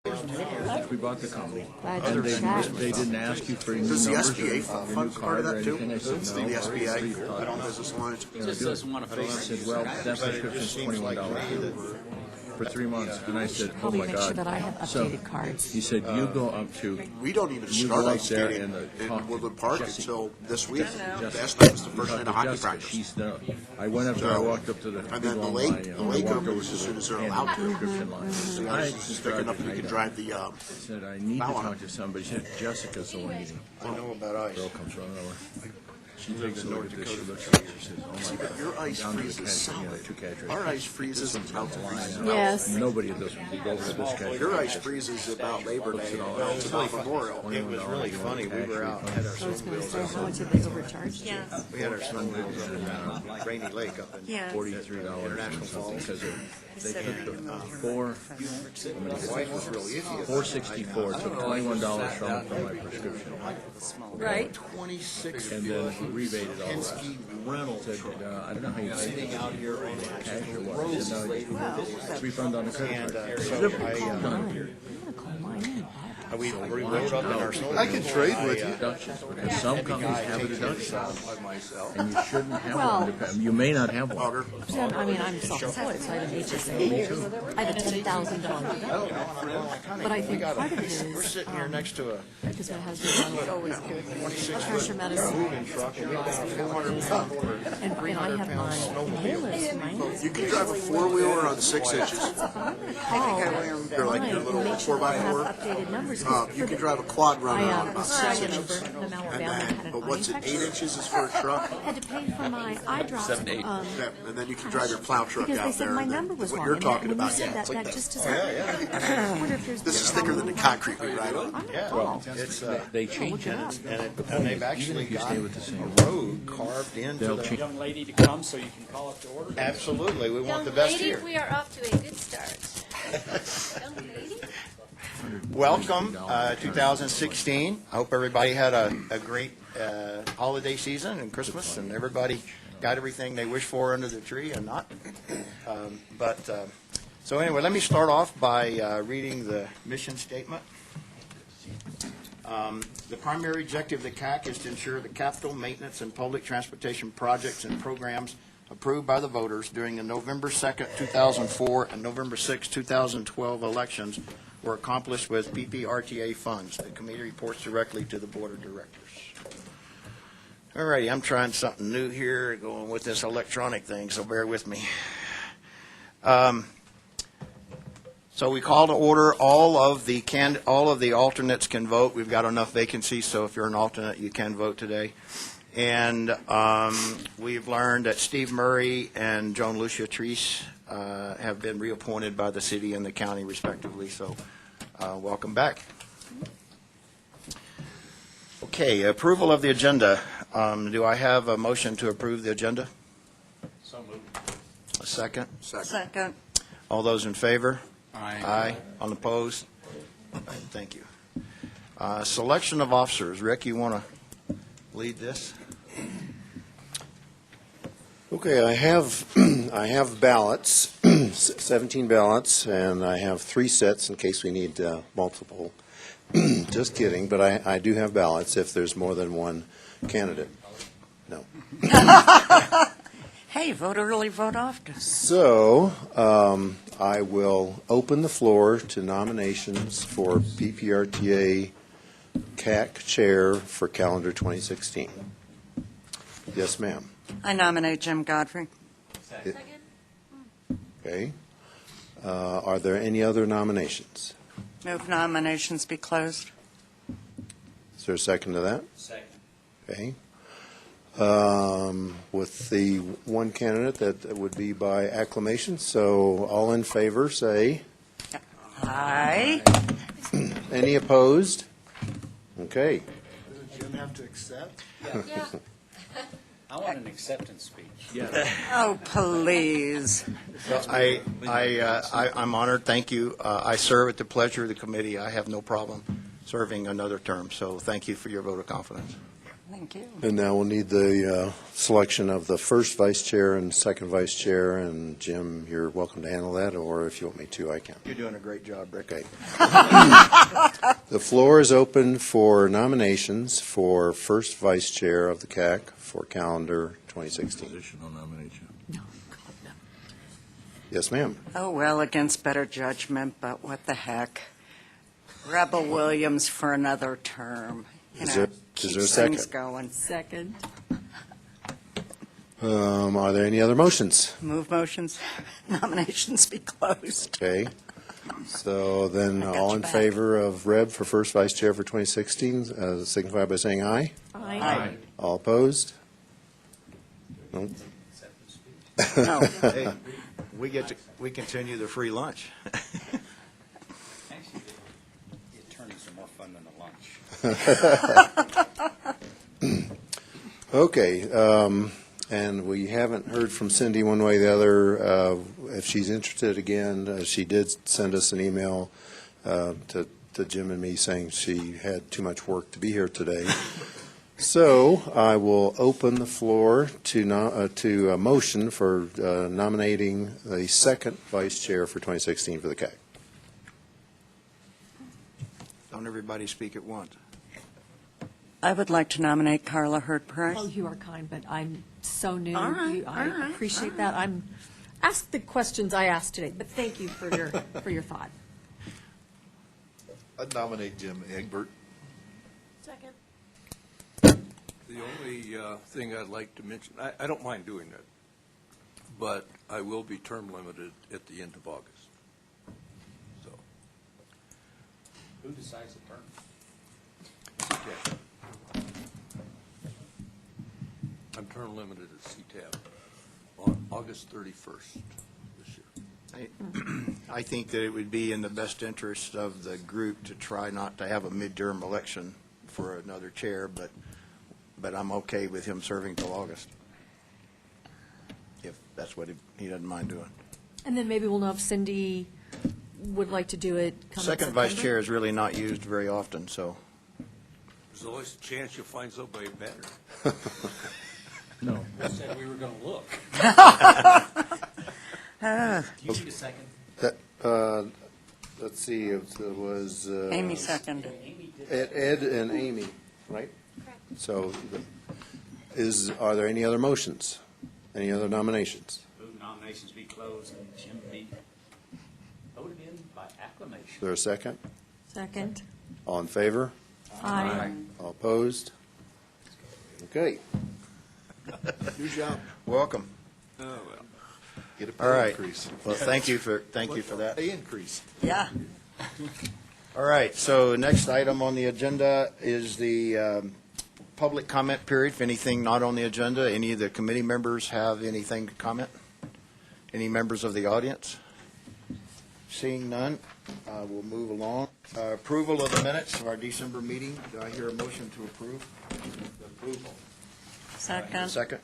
We bought the company. Glad And you checked. they didn't ask you for any Does the numbers SBA or fund new part of card or that too? anything. I said, no. The SBA, I thought, business lines. Just doesn't want to I face said, it. well, that prescription's $21 for 3 months. And I said, oh Probably my make sure God. that I have So updated cards. he said, you go up to, We don't even You start go ice up there skating and, in talk to Woodland Park Jesse. until this week. Jesse. Last night was the first talk night to of hockey Jessica. practice. She's the, I went up there, I walked up to the And big then the long lake, line, the I lake walked over opens to as soon the as they're hand allowed to. prescription line. The I ice is thick enough you can drive the, I said, I need to Ballon. talk to somebody. She said, Jessica's the one eating. I know about ice. Girl comes running over. She takes a look at this. She looks at it. She says, "Oh my God!" Your ice Down to the freezes catch, you know, solid. two catchers. Our ice freezes about to freeze. Yes. Nobody at this one. You go over this catcher. Your ice freezes about Labor Day and melts about Memorial. It was really funny. We were out, had our I was going to snowmobiles say, how much have they overcharged you? We had our snowmobiles up in Rainy Lake up in $43 International or something Falls. because they took the four. My wife was real iffy. $464. Took $21 from it for my prescription, Right. 26 and then rebated all that. Penske rental Said, I don't know how you say sitting it. out here on Cash or what? He said, no, it's refund on the credit and card. so I'm going to call mine in. we rode up in our snowmobile. I can trade with you. Deductions. And some companies have a deduction, and you shouldn't have Well- one. You may not have one. I mean, I'm self-employed, so I have an HSA. I have a $10,000 deductible. But I think part of it is, We're sitting here next to a because my husband was always good blood pressure medicine. truck and we got a 400-pound And I have my inhalers in mine. You can drive a four-wheeler on 6 inches. They're like your little Make sure that I have 4x4. updated numbers. You can drive a quad runner on I about was 6 traveling inches. over from And Alabama and had then, an but eye what's it, 8 infection. inches is for a truck? Had to pay for my eye drops. 7 to 8. Yeah, and then you can drive your plow truck Because they out said there. my and then number was what wrong. you're And talking when about, you said yeah, that, it's like that that. just I wonder if there's This is thicker than the concrete we ride on. Well, it's they change it. and they've actually If you got stay with the same a road carved into They'll the. change. Young lady to come so you can call up the order. Absolutely, we want Young the best lady, here. we are off to a good start. Young lady? Welcome, 2016. I hope everybody had a great holiday season and Christmas, and everybody got everything they wished for under the tree and not. So anyway, let me start off by reading the mission statement. The primary objective of the CAC is to ensure the capital maintenance and public transportation projects and programs approved by the voters during the November 2nd, 2004 and November 6, 2012 elections were accomplished with PPRTA funds. The committee reports directly to the board of directors. All righty, I'm trying something new here, going with this electronic thing, so bear with me. So we call to order. All of the alternates can vote. We've got enough vacancies, so if you're an alternate, you can vote today. And we've learned that Steve Murray and Joan Lucia Treese have been reappointed by the city and the county respectively, so welcome back. Okay, approval of the agenda. Do I have a motion to approve the agenda? So moved. A second? Second. All those in favor? Aye. Aye. On opposed? Thank you. Selection of officers. Rick, you want to lead this? Okay, I have ballots, 17 ballots, and I have 3 sets in case we need multiple. Just kidding, but I do have ballots if there's more than one candidate. No. Hey, vote early, vote often. So I will open the floor to nominations for PPRTA CAC Chair for calendar 2016. Yes, ma'am. I nominate Jim Godfrey. Okay. Are there any other nominations? Move nominations be closed. Is there a second to that? Second. Okay. With the one candidate, that would be by acclamation. So all in favor, say. Aye. Any opposed? Okay. Does Jim have to accept? Yeah. I want an acceptance speech. Yeah. Oh, please. I'm honored. Thank you. I serve at the pleasure of the committee. I have no problem serving another term, so thank you for your vote of confidence. Thank you. And now we'll need the selection of the first vice chair and second vice chair. And Jim, you're welcome to handle that, or if you want me to, I can. You're doing a great job, Rick. Okay. The floor is open for nominations for first vice chair of the CAC for calendar 2016. Position I'll nominate you. Yes, ma'am. Oh, well, against better judgment, but what the heck. Rebel Williams for another term. You Is know, there a keeps second? things going. Second. Are there any other motions? Move motions, nominations be closed. Okay. So then, I got all your in back. favor of Reb for first vice chair for 2016, signify by saying aye. Aye. All opposed? No? No, Hey, we continue the free lunch. Actually, the attorneys are more fun than the lunch. Okay, and we haven't heard from Cindy one way or the other. If she's interested again, she did send us an email to Jim and me saying she had too much work to be here today. So I will open the floor to a motion for nominating the second vice chair for 2016 for the CAC. Don't everybody speak at once. I would like to nominate Carla Hurd Price. Oh, you are kind, but I'm so new. All right, You- all I right, appreciate that. Ask the questions I asked today, but thank you for your thought. I'd nominate Jim Egbert. Second. The only thing I'd like to mention, I don't mind doing that, but I will be term limited at the end of August. So, Who decides the term? CTAB. I'm term limited at CTAB on August 31st this year. I think that it would be in the best interest of the group to try not to have a midterm election for another chair, but I'm okay with him serving till August, if that's what he doesn't mind doing. And then maybe we'll know if Cindy would like to do it come Second vice September. chair is really not used very often, so. There's always a chance you'll find somebody better. No. Who said we were going to look? Do you need a second? Let's see, it was. Amy seconded. Amy did. Ed and Amy, right? So, are there any other motions? Any other nominations? Move nominations be closed and Jim be voted in by acclamation. Is there a second? Second. All in favor? Aye. All opposed? Okay. Good job. Welcome. Oh, well. Get a All pay right. increase. Well, thank you for that. Pay increase. Yeah. All right, so next item on the agenda is the public comment period. If anything not on the agenda, any of the committee members have anything to comment? Any members of the audience? Seeing none, we'll move along. Approval of the minutes of our December meeting. Do I hear a motion to approve? Approval. Second. Second.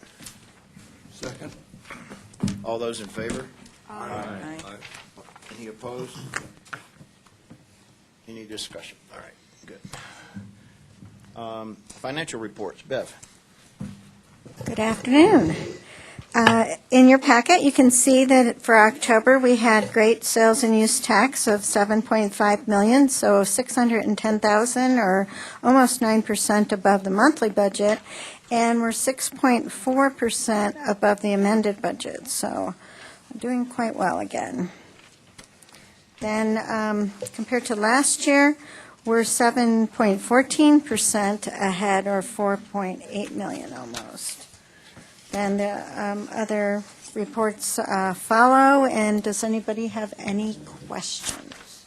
Second? All those in favor? Aye. Any opposed? Any discussion? All right, good. Financial reports. Bev? Good afternoon. In your packet, you can see that for October, we had great sales and use tax of $7.5 million, so $610,000, or almost 9% above the monthly budget, and we're 6.4% above the amended budget, so doing quite well again. Then, compared to last year, we're 7.14% ahead, or $4.8 million almost. And the other reports follow, and does anybody have any questions?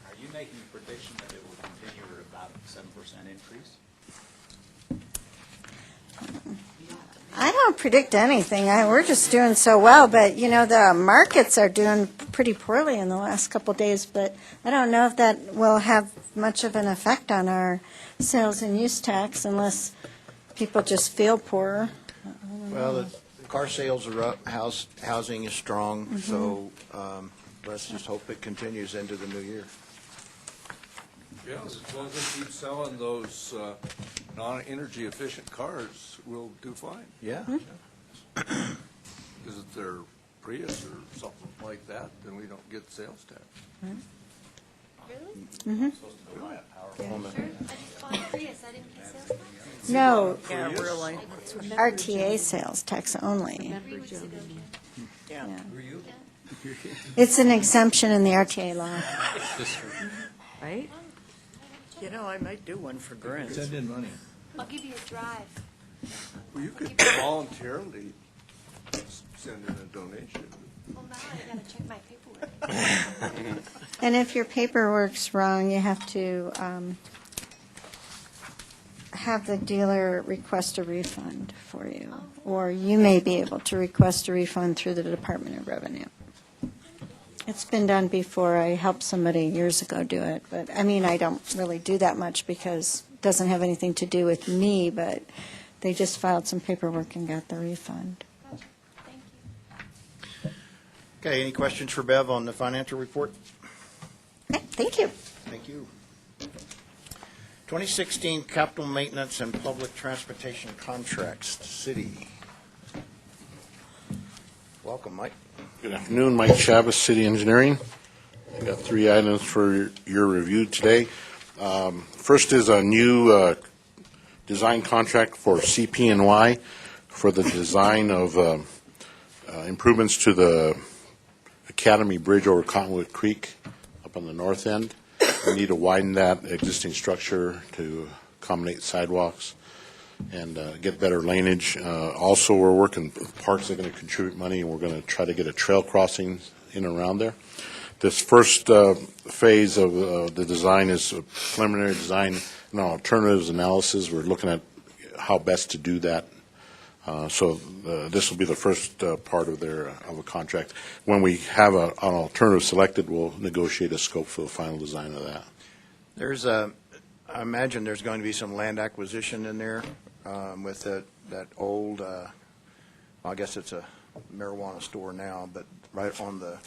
Are you making a prediction that it will continue at about 7% increase? I don't predict anything. We're just doing so well, but, the markets are doing pretty poorly in the last couple of days, but I don't know if that will have much of an effect on our sales and use tax unless people just feel poorer. Well, the car sales are up, housing is strong, so let's just hope it continues into the new year. Yeah, as long as they keep selling those non-energy efficient cars, we'll do fine. Yeah. Because if they're Prius or something like that, then we don't get sales tax. Mhm. Yeah. No, Yeah, really. RTA sales tax only. Yeah. It's an exemption in the RTA law. Right? You know, I might do one for grins. Send in money. I'll give you a drive. Well, you could voluntarily send in a donation. Well, now I gotta check my paperwork. And if your paperwork's wrong, you have to have the dealer request a refund for you. Or you may be able to request a refund through the Department of Revenue. It's been done before. I helped somebody years ago do it. But, I mean, I don't really do that much because it doesn't have anything to do with me, but they just filed some paperwork and got the refund. Thank you. Okay, any questions for Bev on the financial report? Okay, thank you. Thank you. 2016 capital maintenance and public transportation contracts, city. Welcome, Mike. Good afternoon, Mike Chavez, City Engineering. I've got 3 items for your review today. First is a new design contract for CP&Y for the design of improvements to the Academy Bridge over Cottonwood Creek up on the north end. We need to widen that existing structure to accommodate sidewalks and get better laneage. Also, we're working, parks are going to contribute money, and we're going to try to get a trail crossing in and around there. This first phase of the design is a preliminary design and alternatives analysis. We're looking at how best to do that. So this will be the first part of a contract. When we have an alternative selected, we'll negotiate a scope for the final design of that. I imagine there's going to be some land acquisition in there with that old, I guess it's a marijuana store now, but right on the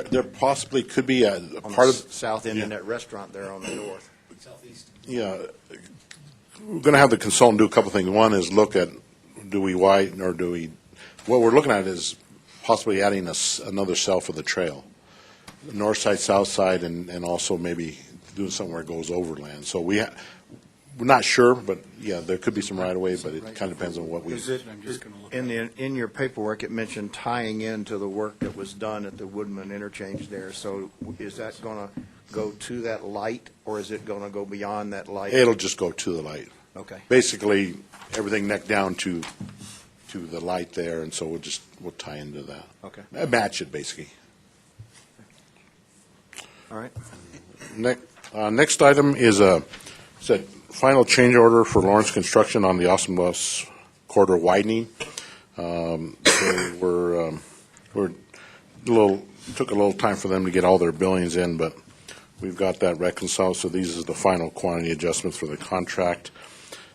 There possibly could be a on part the of, south end in that restaurant there on the north. yeah, we're going to have the consultant do a couple things. One is look at, do we widen or do we, what we're looking at is possibly adding another cell for the trail. North side, south side, and also maybe doing something where it goes overland. So we're not sure, but yeah, there could be some right of way, but it kind of depends on what we. Is it, in your paperwork, it mentioned tying into the work that was done at the Woodman interchange there. So is that going to go to that light, or is it going to go beyond that light? It'll just go to the light. Okay. Basically, everything neck down to the light there, and so we'll tie into that. Okay. Match it, basically. All right. Next item is a final change order for Lawrence Construction on the Austin Bluffs corridor widening. So took a little time for them to get all their billings in, but we've got that reconciled. So these are the final quantity adjustments for the contract.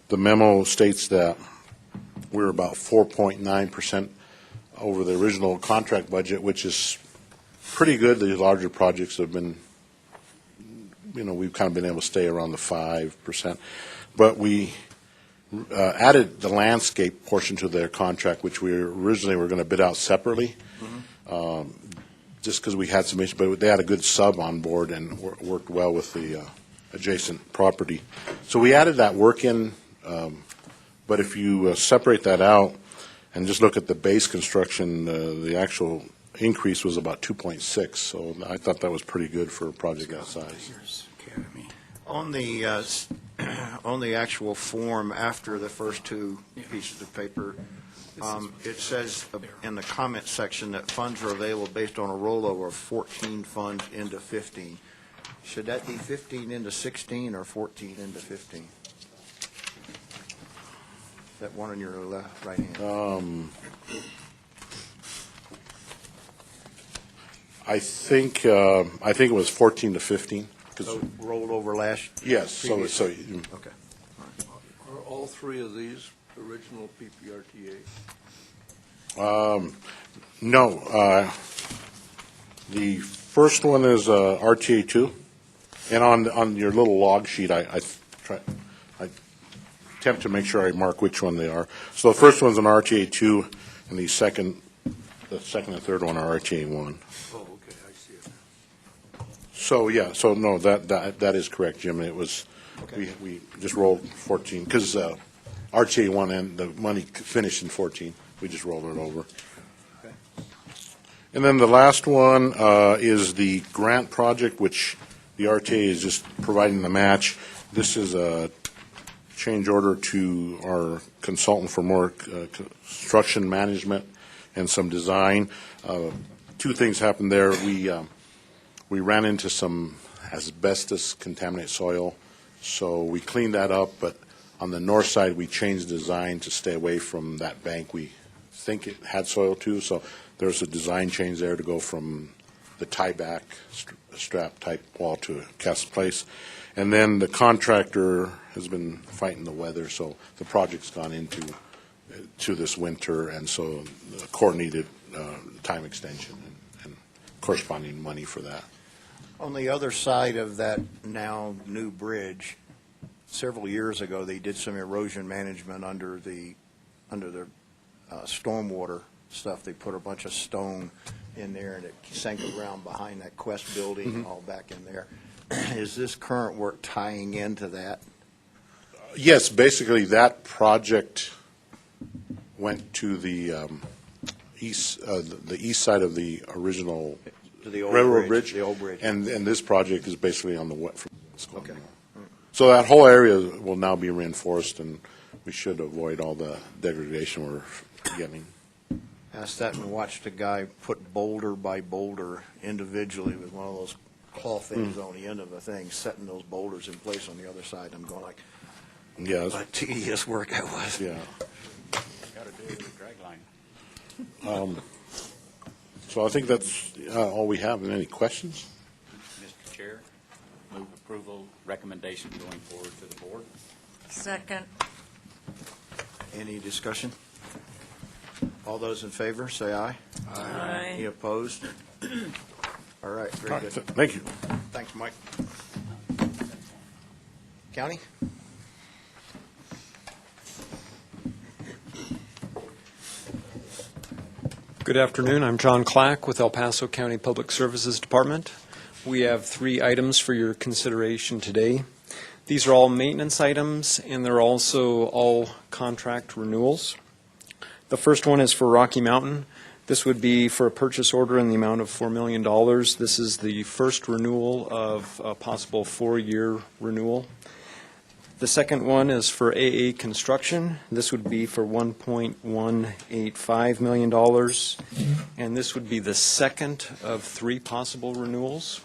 The memo states that we're about 4.9% over the original contract budget, which is pretty good. These larger projects have been, we've kind of been able to stay around the 5%. But we added the landscape portion to their contract, which we originally were going to bid out separately, just because we had some issues. But they had a good sub on board and worked well with the adjacent property. So we added that work in, but if you separate that out and just look at the base construction, the actual increase was about 2.6. So I thought that was pretty good for a project that size. On the actual form after the first 2 pieces of paper, it says in the comment section that funds are available based on a rollover of 14 funds into 15. Should that be 15 into 16 or 14 into 15? Is that one on your left, right hand? I think it was 14 to 15. So rolled over last. Yes. So Okay. Are all 3 of these original PPRTA? no. The first one is RTA 2. And on your little log sheet, I attempt to make sure I mark which one they are. So the first one's an RTA 2, and the second and third one are RTA 1. Oh, okay, I see it. So, yeah, so no, that is correct, Jim. It was, we just rolled 14, because RTA 1 and the money finished in 14. We just rolled it over. Okay. And then the last one is the grant project, which the RTA is just providing the match. This is a change order to our consultant for more construction management and some design. Two things happened there. We ran into some asbestos contaminated soil, so we cleaned that up, but on the north side, we changed design to stay away from that bank we think it had soil to, so there's a design change there to go from the tie-back strap type wall to a cast place. And then the contractor has been fighting the weather, so the project's gone into this winter, and so the Corps needed time extension and corresponding money for that. On the other side of that now new bridge, several years ago, they did some erosion management under the stormwater stuff. They put a bunch of stone in there, and it sank around behind that Quest building, all back in there. Is this current work tying into that? Yes, basically that project went to the east side of the original To the old railroad bridge? bridge. The old bridge. And this project is basically on the west. Okay. So that whole area will now be reinforced, and we should avoid all the degradation we're getting. I sat and watched a guy put boulder by boulder individually with one of those claw things on the end of the thing, setting those boulders in place on the other side. I'm going like, Yeah, what tedious work that was. yeah. Got to do it with a drag line. So I think that's all we have. Any questions? Mr. Chair, move approval recommendation going forward to the board. Second. Any discussion? All those in favor, say aye. Any Aye. opposed? All right, All very right, good. thank you. Thanks, Mike. County? Good afternoon. I'm John Clack with El Paso County Public Services Department. We have 3 items for your consideration today. These are all maintenance items, and they're also all contract renewals. The first one is for Rocky Mountain. This would be for a purchase order in the amount of $4 million. This is the first renewal of a possible 4-year renewal. The second one is for AA Construction. This would be for $1.185 million, and this would be the second of 3 possible renewals.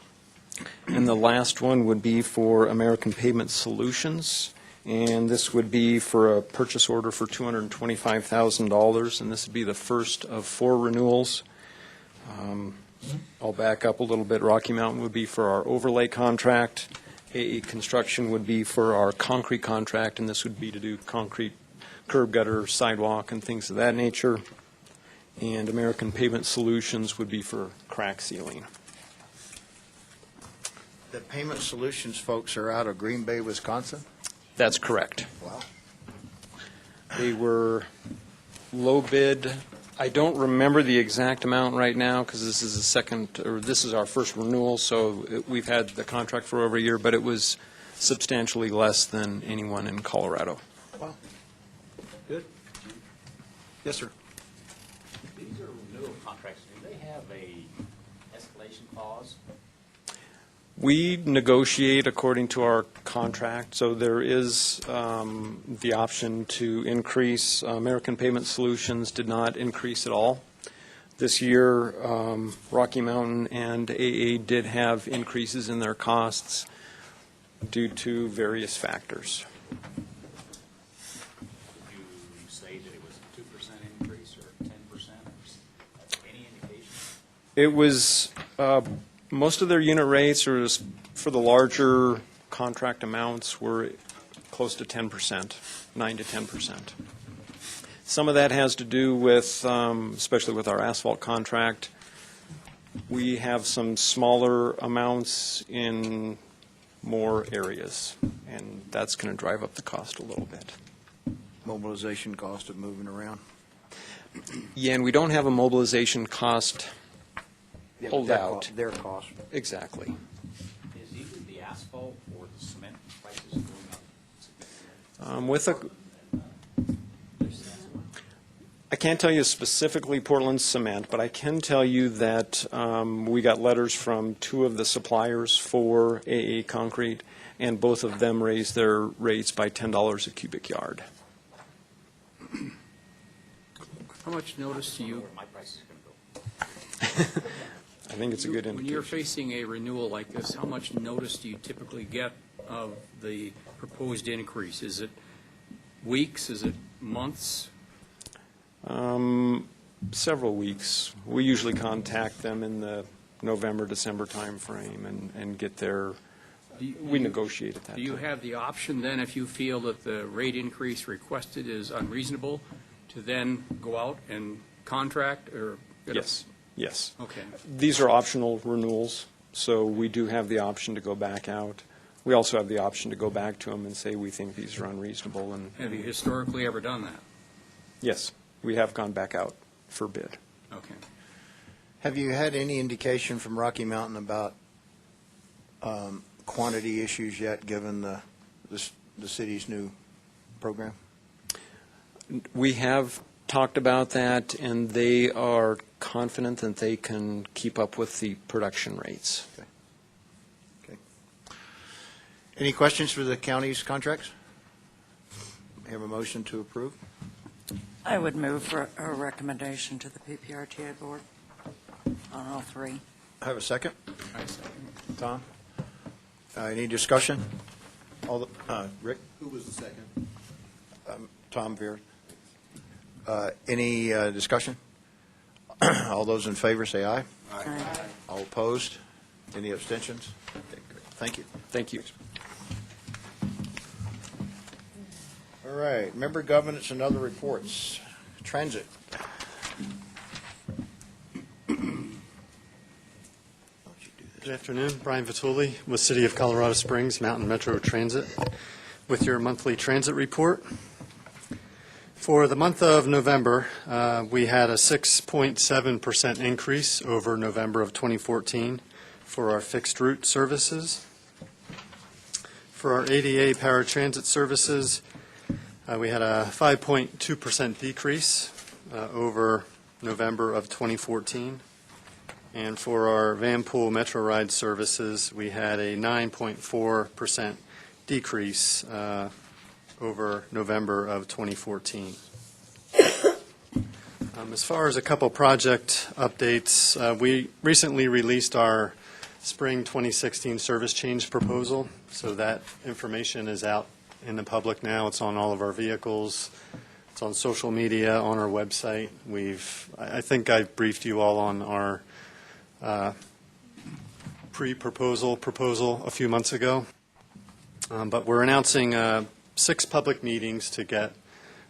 And the last one would be for American Pavement Solutions, and this would be for a purchase order for $225,000, and this would be the first of 4 renewals. I'll back up a little bit. Rocky Mountain would be for our overlay contract. AA Construction would be for our concrete contract, and this would be to do concrete curb gutter, sidewalk, and things of that nature. And American Pavement Solutions would be for crack sealing. The Payment Solutions folks are out of Green Bay, Wisconsin? That's correct. Wow. They were low bid. I don't remember the exact amount right now because this is this is our first renewal, so we've had the contract for over a year, but it was substantially less than anyone in Colorado. Wow. Good. Yes, sir. These are renewal contracts. Do they have a escalation clause? We negotiate according to our contract, so there is the option to increase. American Pavement Solutions did not increase at all. This year, Rocky Mountain and AA did have increases in their costs due to various factors. Would you say that it was a 2% increase or 10% or any indication? It was, most of their unit rates, or for the larger contract amounts, were close to 10%, 9 to 10%. Some of that has to do with, especially with our asphalt contract, we have some smaller amounts in more areas, and that's going to drive up the cost a little bit. Mobilization cost of moving around. Yeah, and we don't have a mobilization cost pulled out. Their cost. Exactly. Is either the asphalt or the cement prices going up significantly? With I can't tell you specifically Portland Cement, but I can tell you that we got letters from two of the suppliers for AA Concrete, and both of them raised their rates by $10 a cubic yard. How much notice do you, Where my price is going to go? I think it's a good when indication. you're facing a renewal like this, how much notice do you typically get of the proposed increase? Is it weeks? Is it months? Several weeks. We usually contact them in the November, December timeframe and get their, we negotiate at that Do you time. have the option then, if you feel that the rate increase requested is unreasonable, to then go out and contract or? Yes, yes. Okay. These are optional renewals, so we do have the option to go back out. We also have the option to go back to them and say, we think these are unreasonable. And Have you historically ever done that? yes, we have gone back out for bid. Okay. Have you had any indication from Rocky Mountain about quantity issues yet, given the city's new program? We have talked about that, and they are confident that they can keep up with the production rates. Okay. Any questions for the county's contracts? We have a motion to approve. I would move for a recommendation to the PPRTA board on all three. I have a second. I second. Tom? Any discussion? Rick? Who was the second? Tom Beard. Any discussion? All those in favor say aye. Aye. All opposed? Any abstentions? Okay, good. Thank you. Thank you. All right, member governance and other reports. Transit. Good afternoon, Brian Vituli with City of Colorado Springs Mountain Metro Transit with your monthly transit report. For the month of November, we had a 6.7% increase over November of 2014 for our fixed route services. For our ADA paratransit services, we had a 5.2% decrease over November of 2014. And for our Vanpool Metro Ride services, we had a 9.4% decrease over November of 2014. As far as a couple project updates, we recently released our spring 2016 service change proposal, so that information is out in the public now. It's on all of our vehicles. It's on social media, on our website. I think I briefed you all on our proposal a few months ago. But we're announcing 6 public meetings to get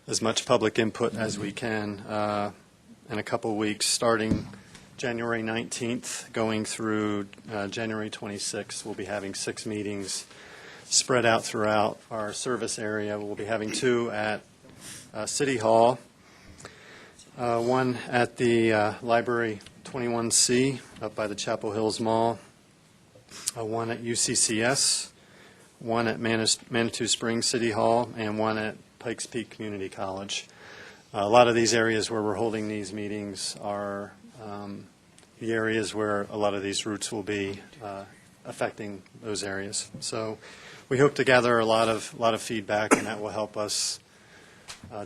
as much public input as we can in a couple weeks, starting January 19th, going through January 26th. We'll be having 6 meetings spread out throughout our service area. We'll be having 2 at City Hall, 1 at the Library 21C up by the Chapel Hills Mall, 1 at UCCS, 1 at Manitou Springs City Hall, and 1 at Pikes Peak Community College. A lot of these areas where we're holding these meetings are the areas where a lot of these routes will be affecting those areas. So we hope to gather a lot of feedback, and that will help us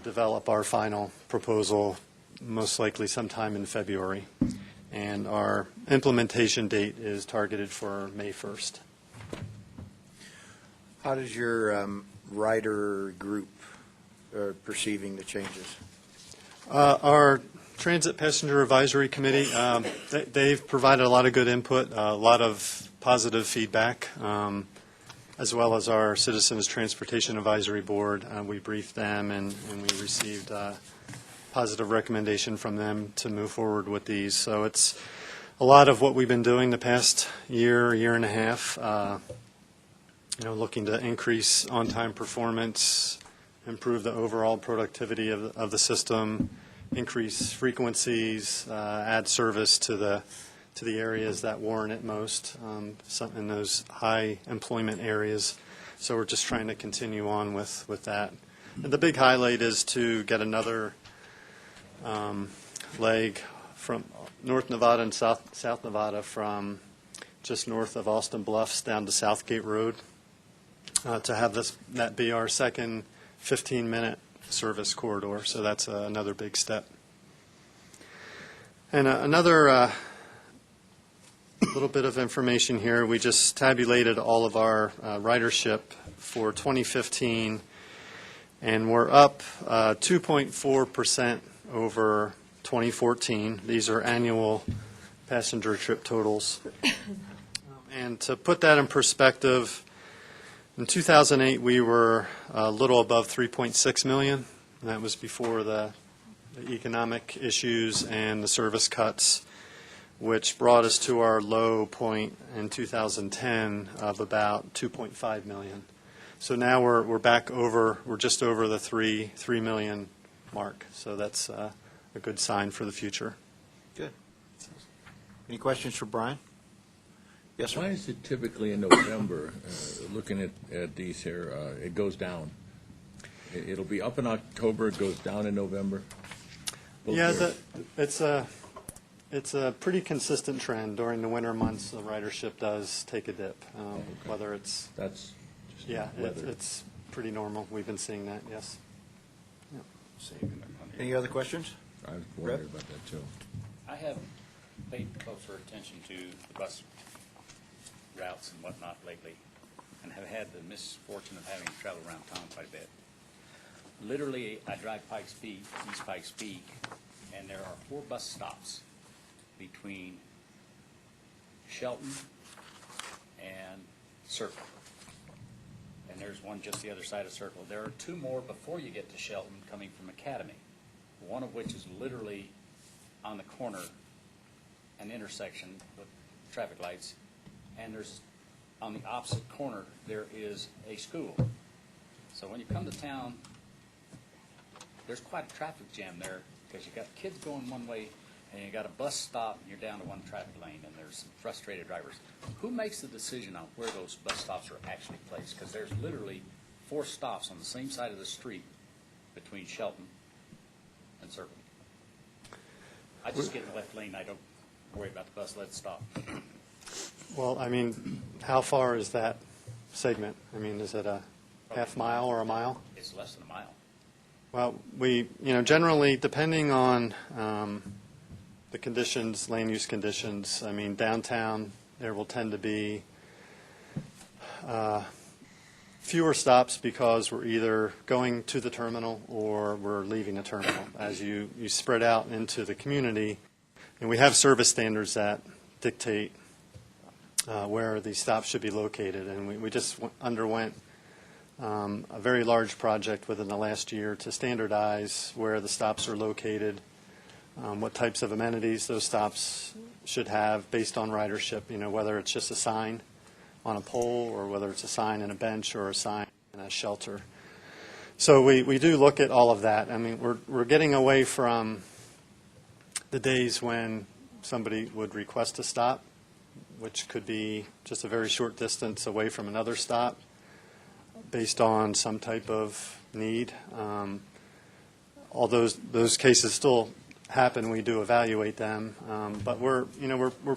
develop our final proposal, most likely sometime in February. And our implementation date is targeted for May 1st. How does your rider group perceiving the changes? Our Transit Passenger Advisory Committee, they've provided a lot of good input, a lot of positive feedback, as well as our Citizens Transportation Advisory Board. We briefed them, and we received positive recommendation from them to move forward with these. So it's a lot of what we've been doing the past year and a half. looking to increase on-time performance, improve the overall productivity of the system, increase frequencies, add service to the areas that warrant it most, in those high employment areas. So we're just trying to continue on with that. And the big highlight is to get another leg from North Nevada and South Nevada, from just north of Austin Bluffs down to Southgate Road, to have that be our second 15-minute service corridor. So that's another big step. And another little bit of information here. We just tabulated all of our ridership for 2015, and we're up 2.4% over 2014. These are annual passenger trip totals. And to put that in perspective, in 2008 we were a little above 3.6 million. And that was before the economic issues and the service cuts, which brought us to our low point in 2010 of about 2.5 million. So now we're back over, we're just over the 3 million mark. So that's a good sign for the future. Good. Any questions for Brian? Yes, sir. Why is it typically in November, looking at these here, it goes down? It'll be up in October, it goes down in November? Both Yeah, years. it's a pretty consistent trend. During the winter months, the ridership does take a dip. Okay. Whether it's That's just yeah, weather. it's pretty normal. We've been seeing that. Yes. Any other questions? I was wondering about that, too. I have paid closer attention to the bus routes and whatnot lately, and have had the misfortune of having to travel around town quite a bit. Literally, I drive Pikes Peak, East Pikes Peak, and there are 4 bus stops between Shelton and Circle. And there's one just the other side of Circle. There are 2 more before you get to Shelton coming from Academy, one of which is literally on the corner, an intersection with traffic lights, and there's, on the opposite corner, there is a school. So when you come to town, there's quite a traffic jam there, because you got kids going one way, and you got a bus stop, and you're down to one traffic lane, and there's some frustrated drivers. Who makes the decision on where those bus stops are actually placed? Because there's literally 4 stops on the same side of the street between Shelton and Circle. I just get in the left lane, I don't worry about the bus, let it stop. Well, I mean, how far is that segment? I mean, is it a half mile or a mile? It's less than a mile. Well, we, generally, depending on the conditions, land use conditions, I mean, downtown, there will tend to be fewer stops because we're either going to the terminal or we're leaving the terminal. As you spread out into the community, and we have service standards that dictate where these stops should be located, and we just underwent a very large project within the last year to standardize where the stops are located, what types of amenities those stops should have based on ridership, whether it's just a sign on a pole or whether it's a sign in a bench or a sign in a shelter. So we do look at all of that. I mean, we're getting away from the days when somebody would request a stop, which could be just a very short distance away from another stop, based on some type of need. All those cases still happen. We do evaluate them, but we're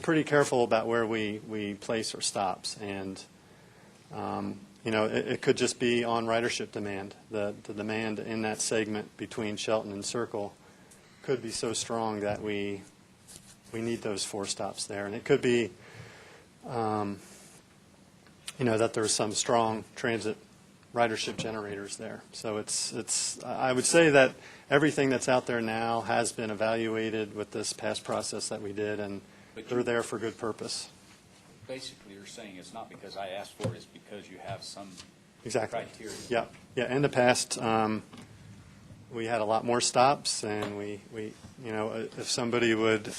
pretty careful about where we place our stops, and it could just be on ridership demand. The demand in that segment between Shelton and Circle could be so strong that we need those 4 stops there, and it could be that there's some strong transit ridership generators there. So it's I would say that everything that's out there now has been evaluated with this past process that we did, and they're there for good purpose. Basically, you're saying it's not because I asked for it, it's because you have some Exactly. criteria. Yeah. In the past, we had a lot more stops, and we if somebody would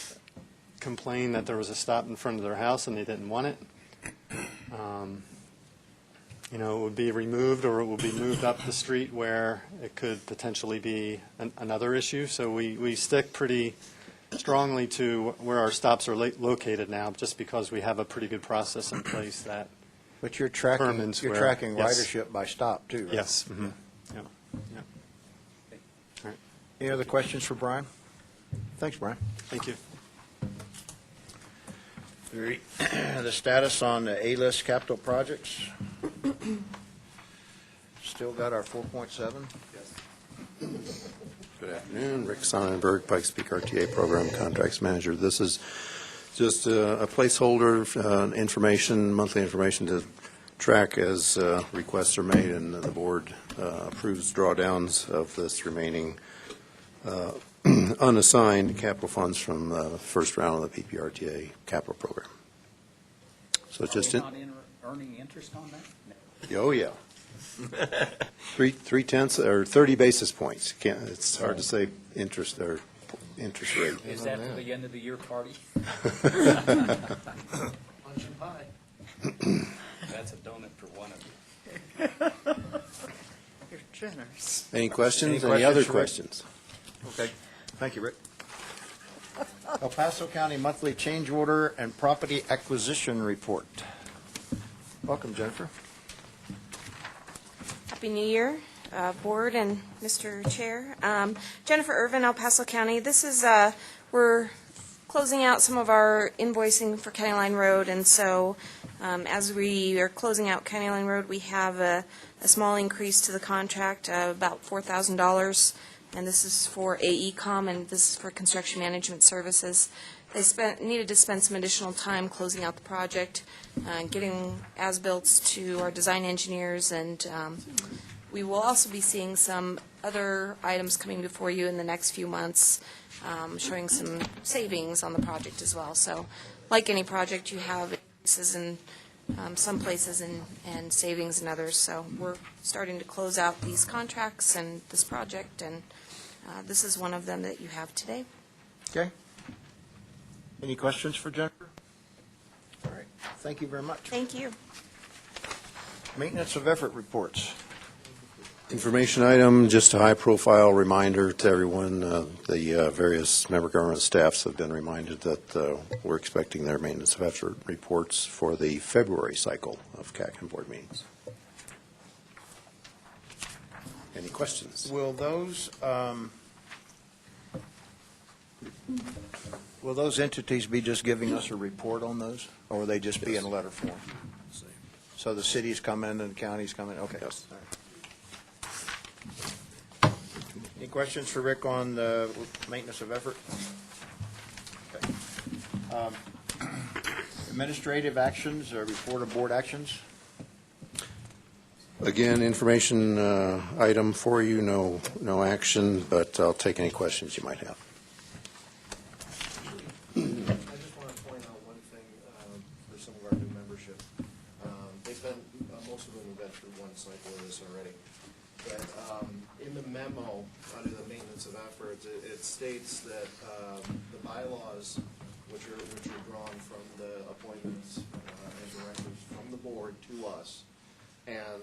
complain that there was a stop in front of their house and they didn't want it, it would be removed or it will be moved up the street where it could potentially be another issue. So we stick pretty strongly to where our stops are located now, just because we have a pretty good process in place that But you're tracking determines where. Yes. ridership by stop, too, right? Yes. Mm-hmm. Yeah. Yeah. All right. Any other questions for Brian? Thanks, Brian. Thank you. The status on the A-list capital projects? Still got our 4.7? Good afternoon. Rick Sonnenberg, Pikes Peak RTA Program Contracts Manager. This is just a placeholder, monthly information to track as requests are made and the board approves drawdowns of this remaining unassigned capital funds from the first round of the PPRTA capital program. So it's just Earning interest on that? Oh, yeah. 3/10 or 30 basis points. It's hard to say interest rate. Is that for the end of the year party? Lunch and pie. That's a donut for one of you. You're generous. Any questions? Any Any other questions questions? Okay. Thank you, Rick. El Paso County Monthly Change Order and Property Acquisition Report. Welcome, Jennifer. Happy New Year, Board and Mr. Chair. Jennifer Irvin, El Paso County. This is, we're closing out some of our invoicing for County Line Road, and so as we are closing out County Line Road, we have a small increase to the contract of about $4,000, and this is for AECom, and this is for construction management services. They needed to spend some additional time closing out the project, getting as-built to our design engineers, and we will also be seeing some other items coming before you in the next few months, showing some savings on the project as well. So like any project, you have increases in some places and savings in others. So we're starting to close out these contracts and this project, and this is one of them that you have today. Okay. Any questions for Jennifer? All right. Thank you very much. Thank you. Maintenance of effort reports. Information item, just a high-profile reminder to everyone. The various member government staffs have been reminded that we're expecting their maintenance of effort reports for the February cycle of CAC board meetings. Any questions? Will those entities be just giving us a report on those, or will they just be in letter form? So the cities come in and the counties come in? Okay. Yes. All right. Any questions for Rick on the maintenance of effort? Okay. Administrative actions or report of board actions? Again, information item for you, no action, but I'll take any questions you might have. I just want to point out one thing for some of our new membership. Most of them have been through one cycle of this already. But in the memo, under the maintenance of efforts, it states that the bylaws, which are drawn from the appointments as directors from the board to us, and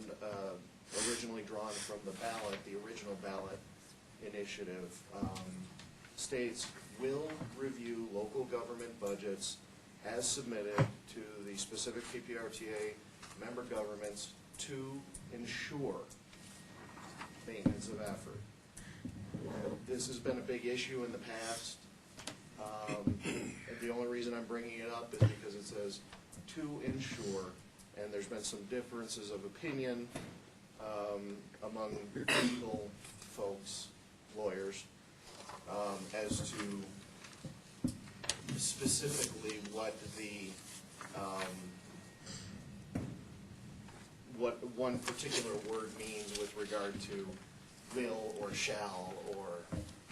originally drawn from the ballot, the original ballot initiative, states will review local government budgets as submitted to the specific PPRTA member governments to ensure maintenance of effort. This has been a big issue in the past. And the only reason I'm bringing it up is because it says to ensure, and there's been some differences of opinion among legal folks, lawyers, as to specifically what one particular word means with regard to will or shall or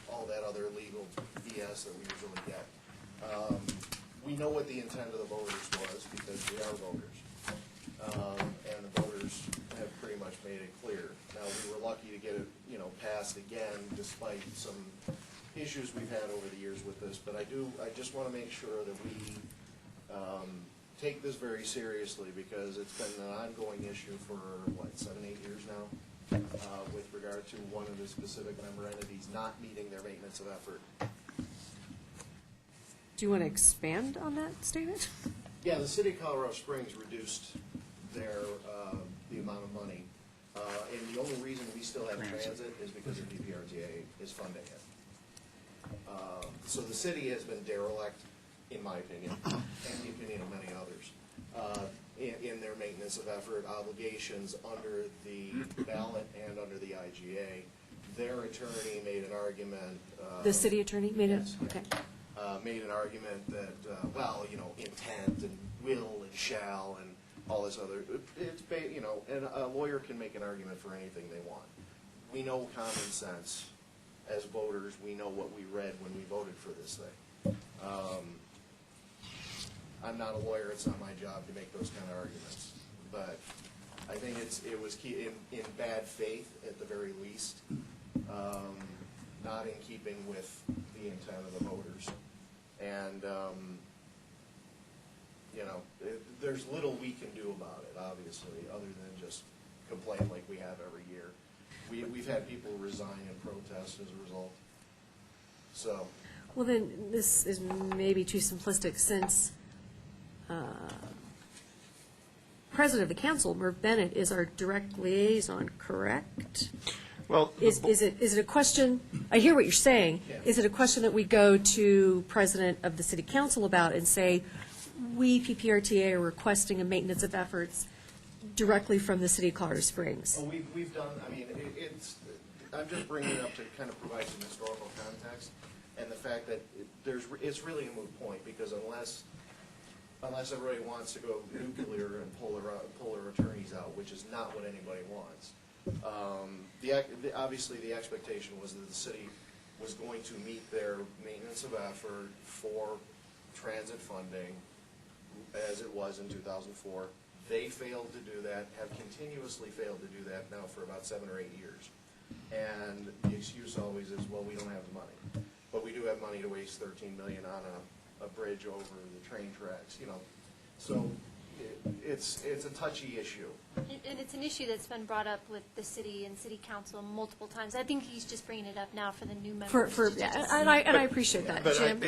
all that other legal BS that we usually get. We know what the intent of the voters was because we are voters. And the voters have pretty much made it clear. Now, we were lucky to get it, passed again despite some issues we've had over the years with this. But I just want to make sure that we take this very seriously because it's been an ongoing issue for, 7, 8 years now, with regard to one of the specific member entities not meeting their maintenance of effort. Do you want to expand on that statement? Yeah, the city of Colorado Springs reduced their, the amount of money. And the only reason we still have transit is because the PPRTA is funding it. So the city has been derelict, in my opinion, and the opinion of many others, in their maintenance of effort obligations under the ballot and under the IGA. Their attorney made an argument. The city attorney made it? Yes. Okay. Made an argument that, intent and will and shall and all this other, and a lawyer can make an argument for anything they want. We know common sense. As voters, we know what we read when we voted for this thing. I'm not a lawyer, it's not my job to make those kind of arguments. But I think it was key in bad faith at the very least, not in keeping with the intent of the voters. And, there's little we can do about it, obviously, other than just complain like we have every year. We've had people resign and protest as a result. So. Well, then, this is maybe too simplistic since President of the Council, Merv Bennett, is our direct liaison, correct? Well, Is it a question, I hear what you're saying, Yeah. Is it a question that we go to President of the City Council about and say, we, PPRTA, are requesting a maintenance of efforts directly from the City of Colorado Springs? Well, we've done, I'm just bringing it up to kind of provide some historical context, and the fact that it's really a moot point, because unless everybody wants to go nuclear and pull their attorneys out, which is not what anybody wants. Obviously, the expectation was that the city was going to meet their maintenance of effort for transit funding as it was in 2004. They failed to do that, have continuously failed to do that now for about 7 or 8 years. And the excuse always is, well, we don't have the money. But we do have money to waste $13 million on a bridge over the train tracks, So it's a touchy issue. And it's an issue that's been brought up with the city and city council multiple times. I think he's just bringing it up now for the new members. And I appreciate that, Jim.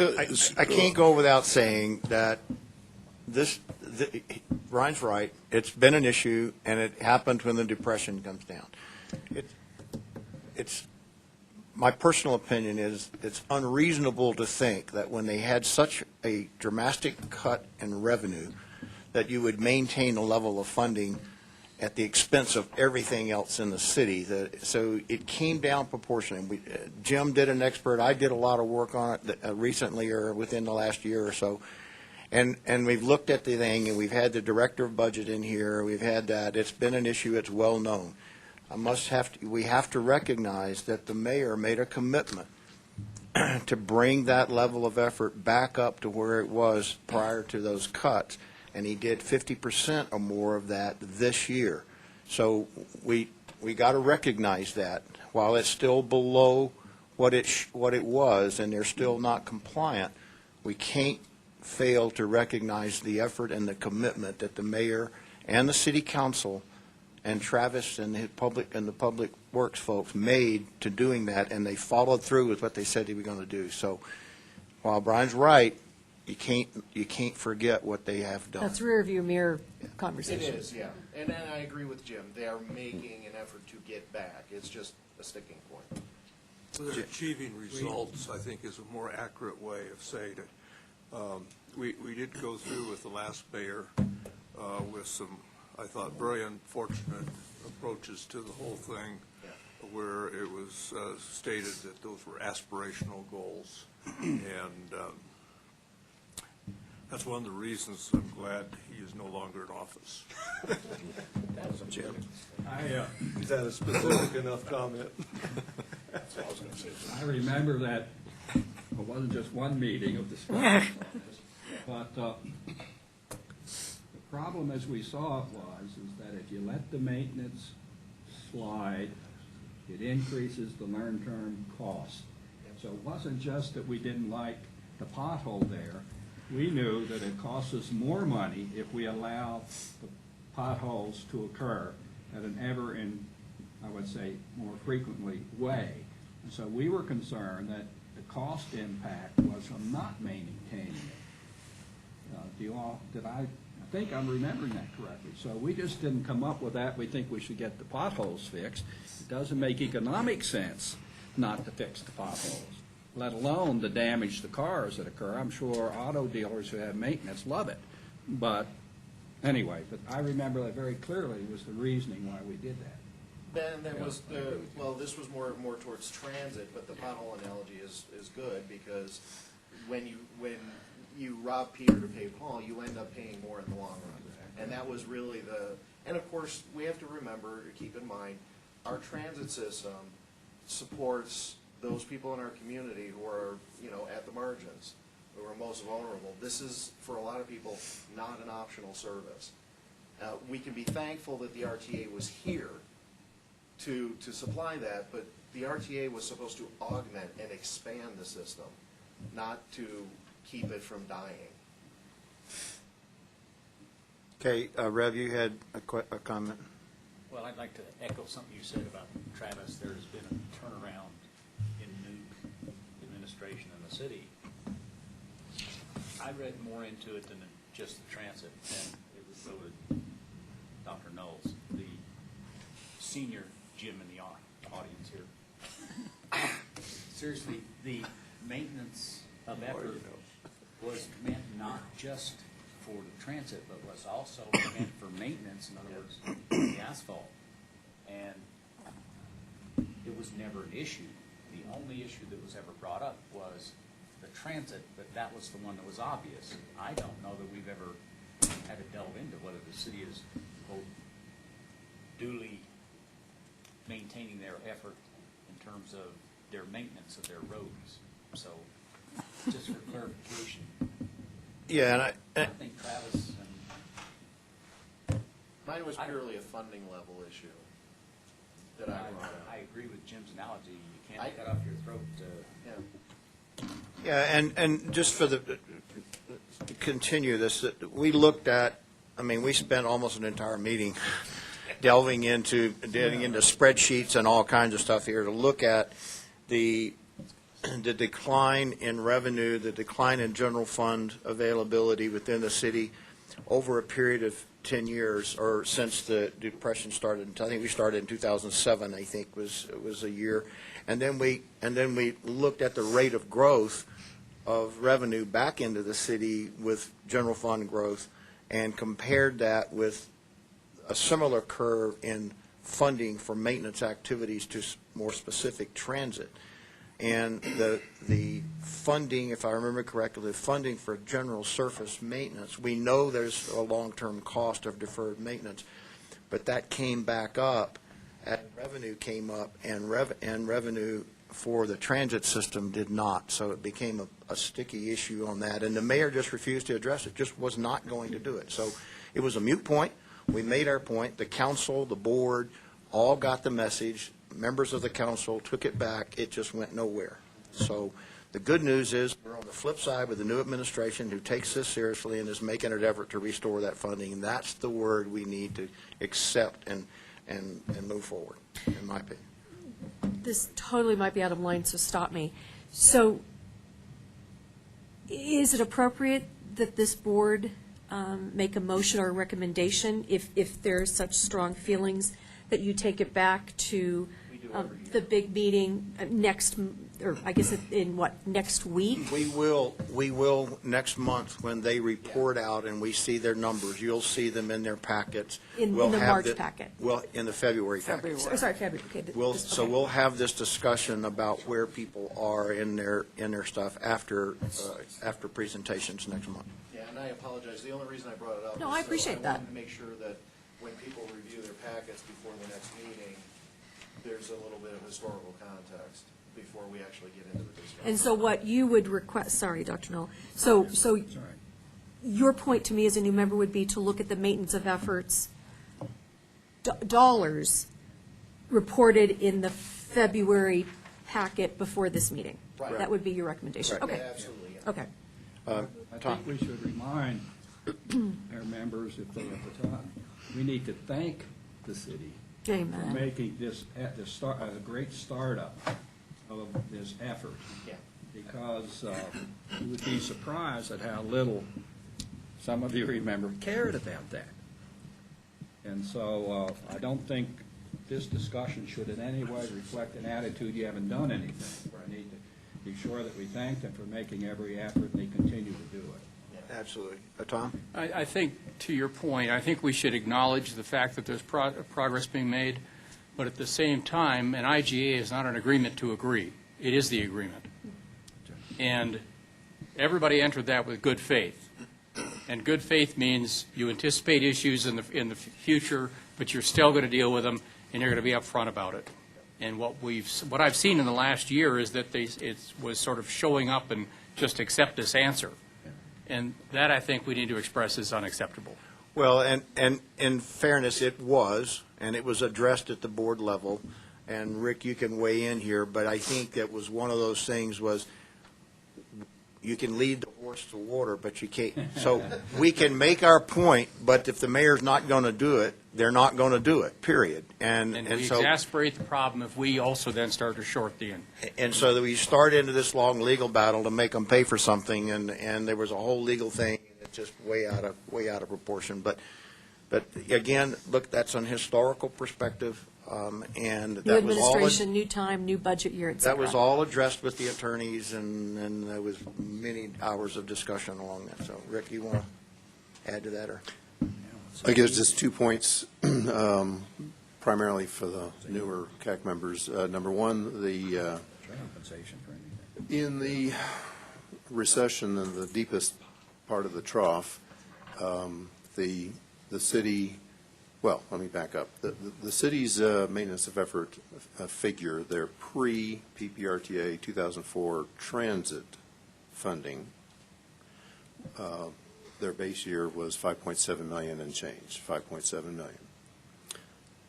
I can't go without saying that Ryan's right. It's been an issue, and it happened when the Depression comes down. It's my personal opinion is it's unreasonable to think that when they had such a dramatic cut in revenue, that you would maintain a level of funding at the expense of everything else in the city. So it came down proportionally. Jim did an expert. I did a lot of work on it recently or within the last year or so. And we've looked at the thing, and we've had the director of budget in here. We've had that. It's been an issue. It's well known. We have to recognize that the mayor made a commitment to bring that level of effort back up to where it was prior to those cuts, and he did 50% or more of that this year. So we got to recognize that. While it's still below what it was, and they're still not compliant, we can't fail to recognize the effort and the commitment that the mayor and the city council and Travis and the public works folks made to doing that, and they followed through with what they said they were going to do. So while Brian's right, you can't forget what they have done. That's rear view mirror conversation. It is, yeah. And I agree with Jim. They are making an effort to get back. It's just a sticking point. So they're achieving results, I think, is a more accurate way of saying it. We did go through with the last mayor with some, I thought, very unfortunate approaches to the whole thing, where it was stated that those were aspirational goals. And that's one of the reasons I'm glad he is no longer in office. Jim. Is that a specific enough comment? That's what I was going to say. I remember that it wasn't just one meeting of discussion, but the problem as we saw it is that if you let the maintenance slide, it increases the long-term cost. So it wasn't just that we didn't like the pothole there, we knew that it costs us more money if we allow the potholes to occur at an ever and, I would say, more frequently way. And so we were concerned that the cost impact was from not maintaining it. I think I'm remembering that correctly. So we just didn't come up with that. We think we should get the potholes fixed. It doesn't make economic sense not to fix the potholes, let alone the damage to cars that occur. I'm sure auto dealers who have maintenance love it. But anyway, but I remember that very clearly was the reasoning why we did that. Ben, that was this was more towards transit, but the pothole analogy is good because when you rob Peter to pay Paul, you end up paying more in the long run. And that was really and of course, we have to remember, keep in mind, our transit system supports those people in our community who are, at the margins, who are most vulnerable. This is, for a lot of people, not an optional service. We can be thankful that the RTA was here to supply that, but the RTA was supposed to augment and expand the system, not to keep it from dying. Okay, Rev, you had a comment? Well, I'd like to echo something you said about Travis. There's been a turnaround in new administration in the city. I read more into it than just the transit, and it was so did Dr. Knowles, the senior Jim in the audience here. Seriously, the maintenance of effort was meant not just for the transit, but was also meant for maintenance, in other words, the asphalt. And it was never an issue. The only issue that was ever brought up was the transit, but that was the one that was obvious. I don't know that we've ever had to delve into whether the city is, quote, duly maintaining their effort in terms of their maintenance of their roads. So, just for clarification. Yeah, I think Travis and Mine was purely a funding level issue that I brought up. I agree with Jim's analogy. You can't cut off your throat to... Yeah, and just for to continue this, we looked at, we spent almost an entire meeting delving into spreadsheets and all kinds of stuff here to look at the decline in revenue, the decline in general fund availability within the city over a period of 10 years, or since the Depression started. I think we started in 2007, I think was a year. And then we looked at the rate of growth of revenue back into the city with general fund growth and compared that with a similar curve in funding for maintenance activities to more specific transit. And the funding, if I remember correctly, the funding for general surface maintenance, we know there's a long-term cost of deferred maintenance, but that came back up as revenue came up, and revenue for the transit system did not. So it became a sticky issue on that, and the mayor just refused to address it, just was not going to do it. So it was a moot point. We made our point. The council, the board, all got the message. Members of the council took it back. It just went nowhere. So the good news is we're on the flip side with the new administration who takes this seriously and is making an effort to restore that funding. And that's the word we need to accept and move forward, in my opinion. This totally might be out of line, so stop me. So is it appropriate that this board make a motion or a recommendation if there are such strong feelings that you take it back to the big meeting next, or I guess in what, next week? We will next month when they report out and we see their numbers. You'll see them in their packets. In the March packet? Well, in the February packet. Sorry, February. Okay. So we'll have this discussion about where people are in their stuff after presentations next month. Yeah, and I apologize. The only reason I brought it up No, is I appreciate that. I wanted to make sure that when people review their packets before the next meeting, there's a little bit of historical context before we actually get into the discussion. And so what you would request, sorry, Dr. Knoll, so your point to me as a new member would be to look at the maintenance of efforts dollars reported in the February packet before this meeting. Right. That would be your recommendation? Right. Okay. Yeah, absolutely. Yeah. Okay. I Tom? think we should remind our members, if they have the time, we need to thank the city for Amen. making this a great startup of this effort. Yeah. Because you would be surprised at how little some of you remember cared about that. And so I don't think this discussion should in any way reflect an attitude you haven't done anything. We need to be sure that we thank them for making every effort, and they continue to do it. Absolutely. Tom? I think, to your point, I think we should acknowledge the fact that there's progress being made, but at the same time, an IGA is not an agreement to agree. It is the agreement. And everybody entered that with good faith. And good faith means you anticipate issues in the future, but you're still going to deal with them, and you're going to be upfront about it. And what I've seen in the last year is that it was sort of showing up and just accept this answer. And that, I think, we need to express as unacceptable. Well, and in fairness, it was, and it was addressed at the board level. And Rick, you can weigh in here, but I think that was one of those things was you can lead the horse to water, but you can't. So we can make our point, but if the mayor's not going to do it, they're not going to do it, period. And we so exasperate the problem if we also then start to short the end. And so that we start into this long legal battle to make them pay for something, and there was a whole legal thing, and it's just way out of proportion. But again, look, that's an historical perspective, and New that was all. administration, new time, new budget year, et cetera. That was all addressed with the attorneys, and there was many hours of discussion along that. So, Rick, you want to add to that, or? I guess just 2 points, primarily for the newer CAC members. Number one, in the recession and the deepest part of the trough, the city, well, let me back up. The city's maintenance of effort figure, their pre-PPRTA 2004 transit funding, their base year was 5.7 million and change, 5.7 million.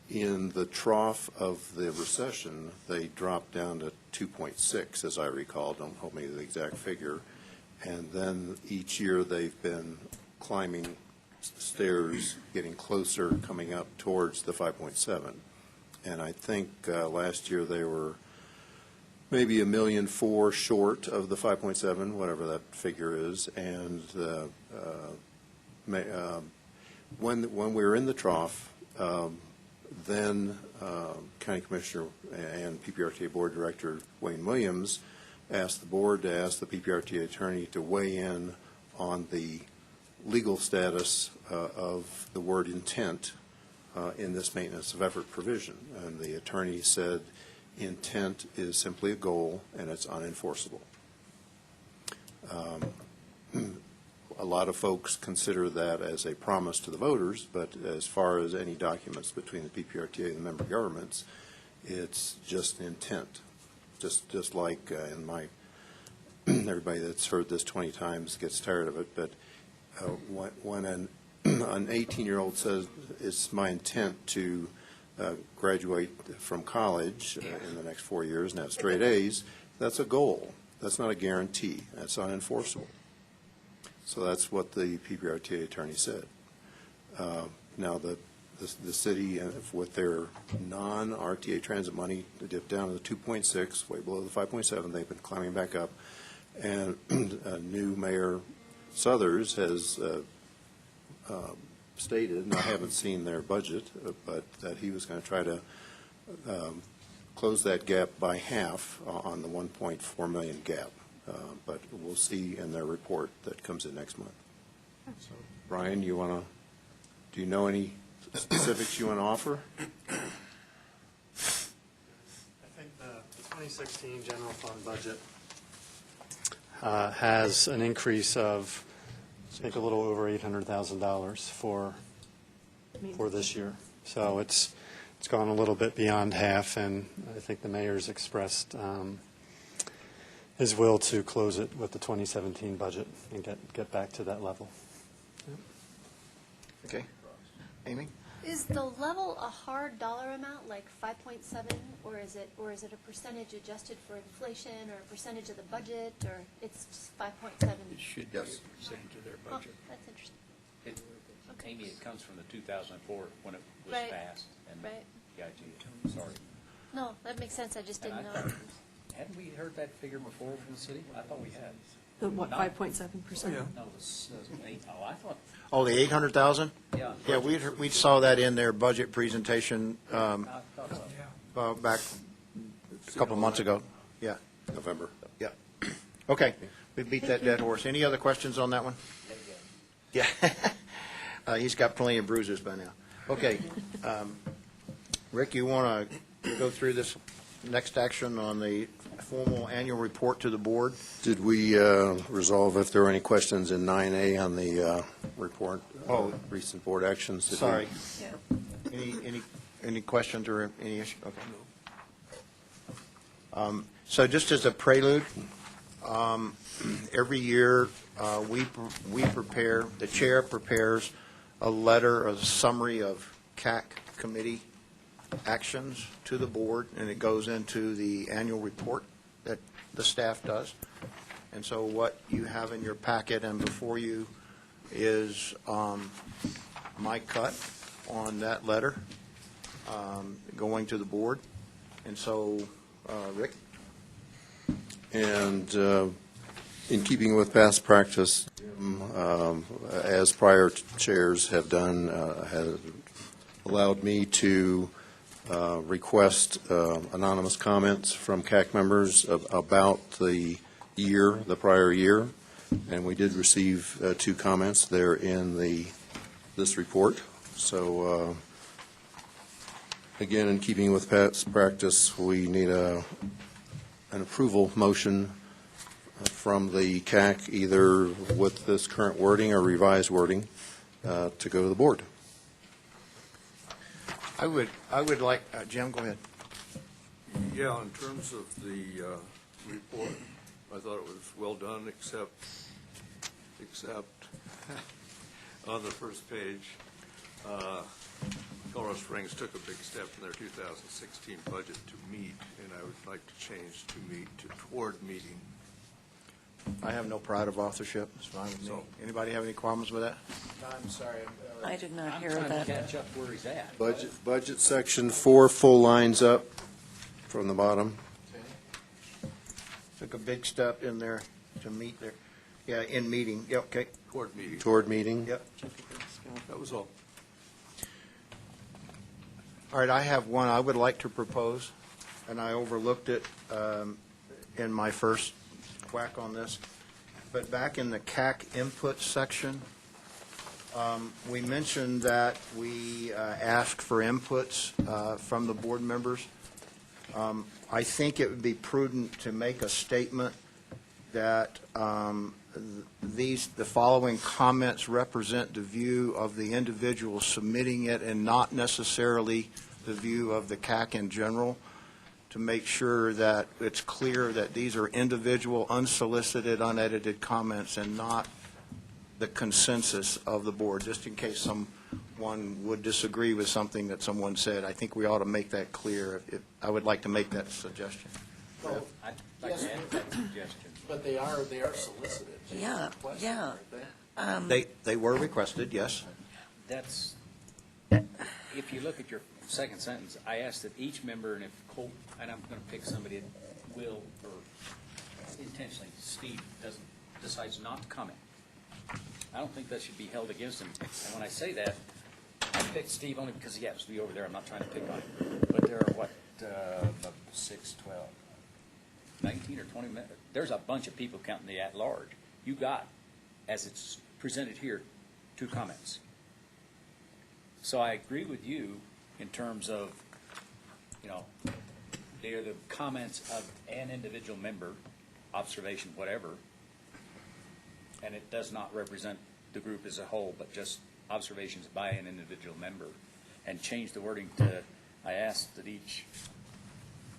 In the trough of the recession, they dropped down to 2.6, as I recall. Don't hold me to the exact figure. And then each year they've been climbing stairs, getting closer, coming up towards the 5.7. And I think last year they were maybe $1.4 million short of the 5.7, whatever that figure is. And when we were in the trough, then County Commissioner and PPRTA Board Director Wayne Williams asked the board to ask the PPRTA attorney to weigh in on the legal status of the word intent in this maintenance of effort provision. And the attorney said intent is simply a goal and it's unenforceable. A lot of folks consider that as a promise to the voters, but as far as any documents between the PPRTA and the member governments, it's just intent. Just like in my, everybody that's heard this 20 times gets tired of it, but when an 18-year-old says, it's my intent to graduate from college in the next 4 years and have straight A's, that's a goal. That's not a guarantee. That's unenforceable. So that's what the PPRTA attorney said. Now, the city, with their non-RTA transit money, dipped down to the 2.6, way below the 5.7. They've been climbing back up. And new Mayor Southers has stated, and I haven't seen their budget, but that he was going to try to close that gap by half on the 1.4 million gap. But we'll see in their report that comes in next month. So, Brian, do you know any specifics you want to offer? I think the 2016 general fund budget has an increase of, I think, a little over $800,000 for this year. So it's gone a little bit beyond half, and I think the mayor's expressed his will to close it with the 2017 budget and get back to that level. Okay. Amy? Is the level a hard dollar amount, like 5.7, or is it a percentage adjusted for inflation, or a percentage of the budget, or it's just 5.7? It should be a percentage of their Oh, budget. that's interesting. Amy, it comes from the 2004 when it was Right. passed. And Right. the IG, sorry. No, that makes sense, I just didn't And know. Hadn't we heard that figure before from the city? I thought we had. The what, Not- 5.7%? No, it was 8. Oh, I thought, Oh, the 800,000? yeah. Yeah, we saw that in their budget presentation I thought so. back a couple of months ago. Yeah, November. yeah. Okay, we beat that dead horse. Any other questions on that one? Yeah. He's got plenty of bruises by now. Okay. Rick, you want to go through this next action on the formal annual report to the board? Did we resolve if there were any questions in 9A on the report? Oh. Recent board actions? Did we- Sorry. Any questions or any issue? Okay. So just as a prelude, every year, we prepare, the chair prepares a letter, a summary of CAC committee actions to the board, and it goes into the annual report that the staff does. And so what you have in your packet and before you is my cut on that letter going to the board. And so, Rick? And in keeping with past practice, as prior chairs have done, has allowed me to request anonymous comments from CAC members about the year, the prior year, and we did receive 2 comments there in this report. So again, in keeping with past practice, we need an approval motion from the CAC, either with this current wording or revised wording, to go to the board. I would like, Jim, go ahead. Yeah, in terms of the report, I thought it was well done, except on the first page, Colorado Springs took a big step in their 2016 budget to meet, and I would like to change to meet to toward meeting. I have no pride of authorship. It's fine with me. Anybody have any qualms with that? I'm sorry. I did not I'm hear trying to that. catch up where he's at. Budget section 4, full lines up from the bottom. Took a big step in there to meet there. Yeah, in meeting. Yeah, okay. Toward meeting. Toward meeting. Yep. That was all. All right, I have one I would like to propose, and I overlooked it in my first whack on this. But back in the CAC input section, we mentioned that we asked for inputs from the board members. I think it would be prudent to make a statement that the following comments represent the view of the individual submitting it and not necessarily the view of the CAC in general, to make sure that it's clear that these are individual, unsolicited, unedited comments and not the consensus of the board, just in case someone would disagree with something that someone said. I think we ought to make that clear. I would like to make that suggestion. Well, I'd like to add that suggestion. but they are solicited. Yeah, Requested, yeah. aren't they? They were requested, yes. That's, if you look at your second sentence, I asked that each member, and if Colt, and I'm going to pick somebody that will, or intentionally, Steve decides not to comment. I don't think that should be held against him. And when I say that, I picked Steve only because he happens to be over there. I'm not trying to pick on him. But there are, what, 6, 12, 19 or 20 minutes. There's a bunch of people counting the at-large. You got, as it's presented here, 2 comments. So I agree with you in terms of, they are the comments of an individual member, observation, whatever, and it does not represent the group as a whole, but just observations by an individual member, and change the wording to, I asked that each,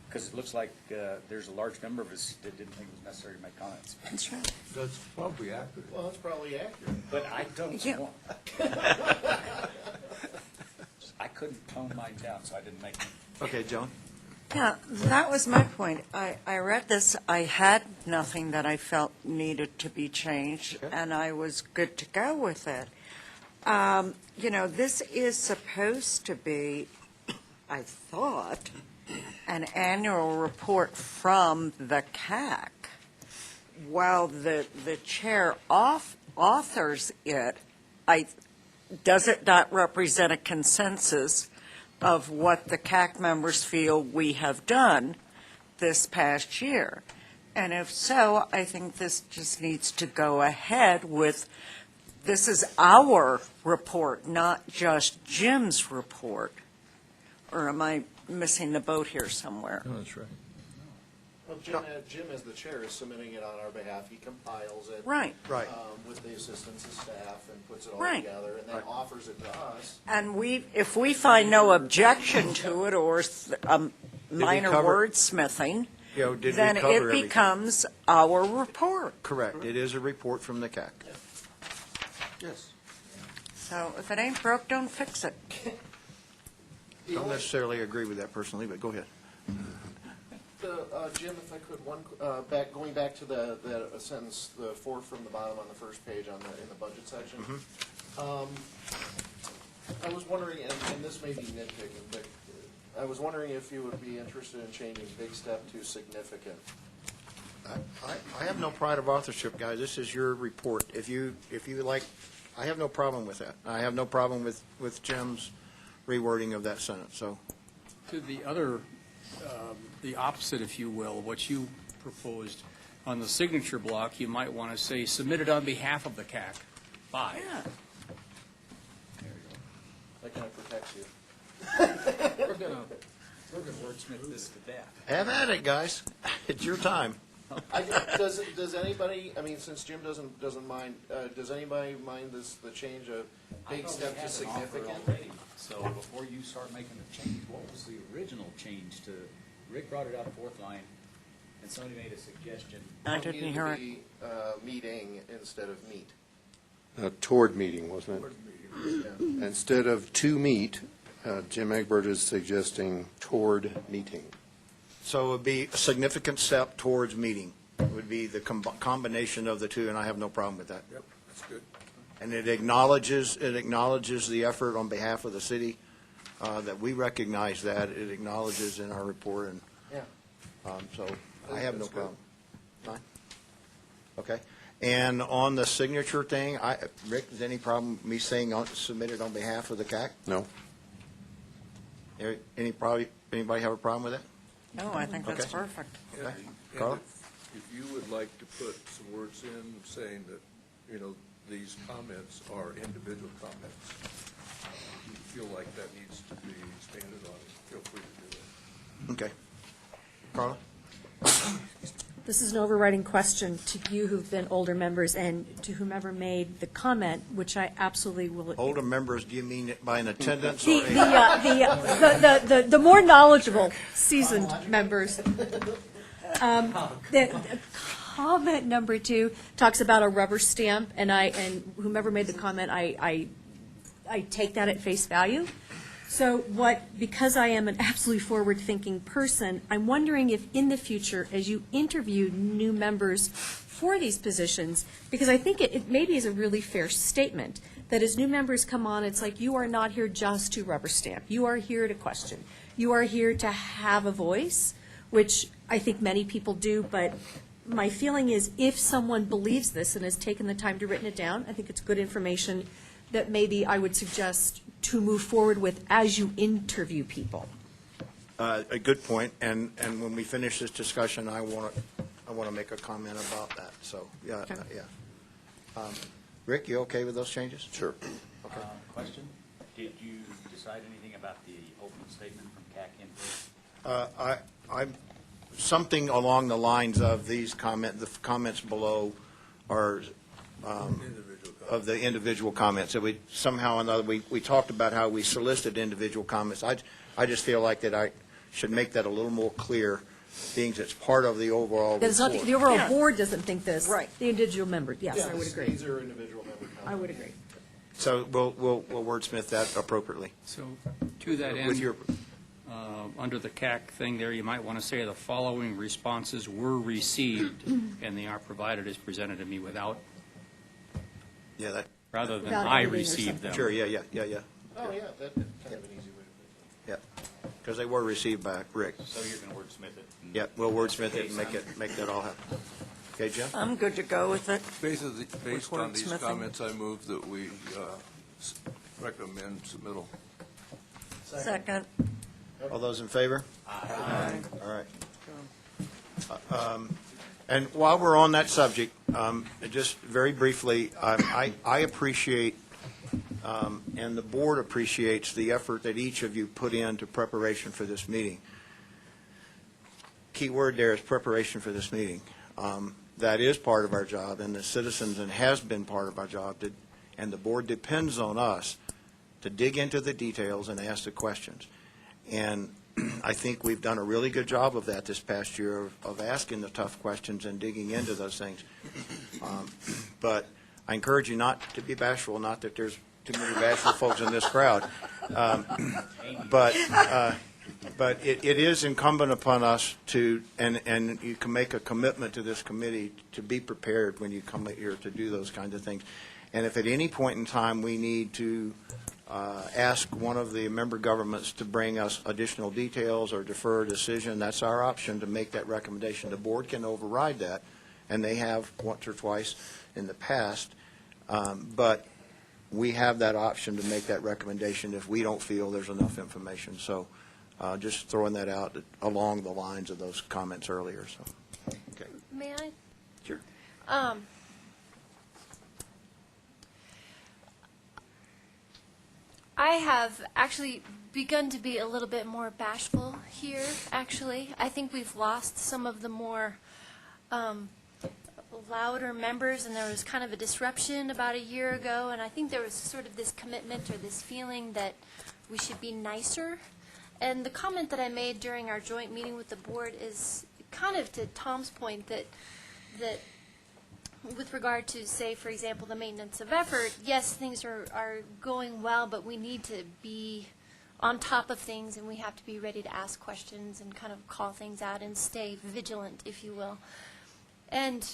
because it looks like there's a large number of us that didn't think it was necessary to make comments. That's right. That's probably accurate. Well, that's probably accurate. But I don't Yeah. want, couldn't tone mine down, so I didn't make it. Okay, Joan? Yeah, that was my point. I read this, I had nothing that I felt needed to be changed, and I was good to go with it. This is supposed to be, I thought, an annual report from the CAC. While the chair authors it, does it not represent a consensus of what the CAC members feel we have done this past year? And if so, I think this just needs to go ahead with, this is our report, not just Jim's report. Or am I missing the boat here somewhere? No, that's right. Well, Jim, as the chair, is submitting it on our behalf. He compiles it. Right. Right. With the assistance of staff and puts it all Right. together and then offers it to us. And if we find no objection to it or minor cover- wordsmithing, Did we then cover it everything? becomes our report. Correct. It is a report from the CAC. Yes. So if it ain't broke, don't fix it. Don't necessarily agree with that personally, but go ahead. Jim, if I could, going back to the sentence, the fourth from the bottom on the first page in the budget section. I was wondering, and this may be nitpicking, but I was wondering if you would be interested in changing big step to significant. I have no pride of authorship, guys. This is your report. If you like, I have no problem with that. I have no problem with Jim's rewording of that sentence, so. To the other, the opposite, if you will, what you proposed, on the signature block, you might want to say, submitted on behalf of the CAC by. Yeah. That kind of protects you. We're gonna wordsmith this to death. Have at it, guys. It's your time. Does anybody, I mean, since Jim doesn't mind, does anybody mind the change of big step to significant? So before you start making the change, what was the original change to, Rick brought it up fourth line, and somebody made a suggestion. I didn't hear it. Meeting instead of meet. Toward meeting, wasn't it? Instead of to meet, Jim Egbert is suggesting toward meeting. So it would be a significant step towards meeting. It would be the combination of the two, and I have no problem with that. Yep, that's good. And it acknowledges the effort on behalf of the city, that we recognize that. It acknowledges in our report, and Yeah. so I have no That's good. problem. Fine. Okay. And on the signature thing, Rick, is any problem me saying submitted on behalf of the CAC? No? Anybody have a problem with that? No, I think that's Okay. perfect. Okay. And Carla? if you would like to put some words in saying that, these comments are individual comments, if you feel like that needs to be expanded on, feel free to do that. Okay. Carla? This is an overriding question to you who've been older members and to whomever made the comment, which I absolutely will. Older members, do you mean it by an attendance The, or a? the more knowledgeable, seasoned members. The comment number 2 talks about a rubber stamp, and whomever made the comment, I take that at face value. So because I am an absolutely forward-thinking person, I'm wondering if in the future, as you interview new members for these positions, because I think it maybe is a really fair statement, that as new members come on, it's like you are not here just to rubber stamp. You are here to question. You are here to have a voice, which I think many people do, but my feeling is if someone believes this and has taken the time to written it down, I think it's good information that maybe I would suggest to move forward with as you interview people. A good point, and when we finish this discussion, I want to make a comment about that, so, yeah, Okay. yeah. Rick, you okay with those changes? Sure. Okay. Question? Did you decide anything about the opening statement from CAC input? Something along the lines of the comments below are of the individual comments. So we somehow or another, we talked about how we solicited individual comments. I just feel like that I should make that a little more clear, being it's part of the overall That it's not report. the overall board doesn't think this. Right. The individual member, yes, I would agree. These are individual member comments. I would agree. So we'll wordsmith that appropriately. So, To that With end, your, under the CAC thing there, you might want to say the following responses were received, and they are provided as presented to me without, yeah, that, rather than Without I editing or received something. them. sure, yeah. Oh, yeah, that's kind of an easy way to put Yeah, because they were received by Rick. So you're going to wordsmith it? Yeah, we'll wordsmith it and make that all happen. Okay, Jim? I'm good to go with it. Based on these wordsmithing. comments, I move that we recommend submittal. Second. All those in favor? Aye. All right. And while we're on that subject, just very briefly, I appreciate, and the board appreciates the effort that each of you put into preparation for this meeting. Key word there is preparation for this meeting. That is part of our job, and the citizens, and has been part of our job, and the board depends on us to dig into the details and ask the questions. And I think we've done a really good job of that this past year, of asking the tough questions and digging into those things. But I encourage you not to be bashful, not that there's too many bashful folks in this crowd. But it is incumbent upon us to, and you can make a commitment to this committee to be prepared when you come here to do those kinds of things. And if at any point in time we need to ask one of the member governments to bring us additional details or defer a decision, that's our option to make that recommendation. The board can override that, and they have once or twice in the past. But we have that option to make that recommendation if we don't feel there's enough information. So just throwing that out along the lines of those comments earlier. So, okay. May I? Sure. I have actually begun to be a little bit more bashful here, actually. I think we've lost some of the more louder members, and there was kind of a disruption about a year ago, and I think there was sort of this commitment or this feeling that we should be nicer. And the comment that I made during our joint meeting with the board is kind of to Tom's point that with regard to, say, for example, the maintenance of effort, yes, things are going well, but we need to be on top of things, and we have to be ready to ask questions and kind of call things out and stay vigilant, if you will. And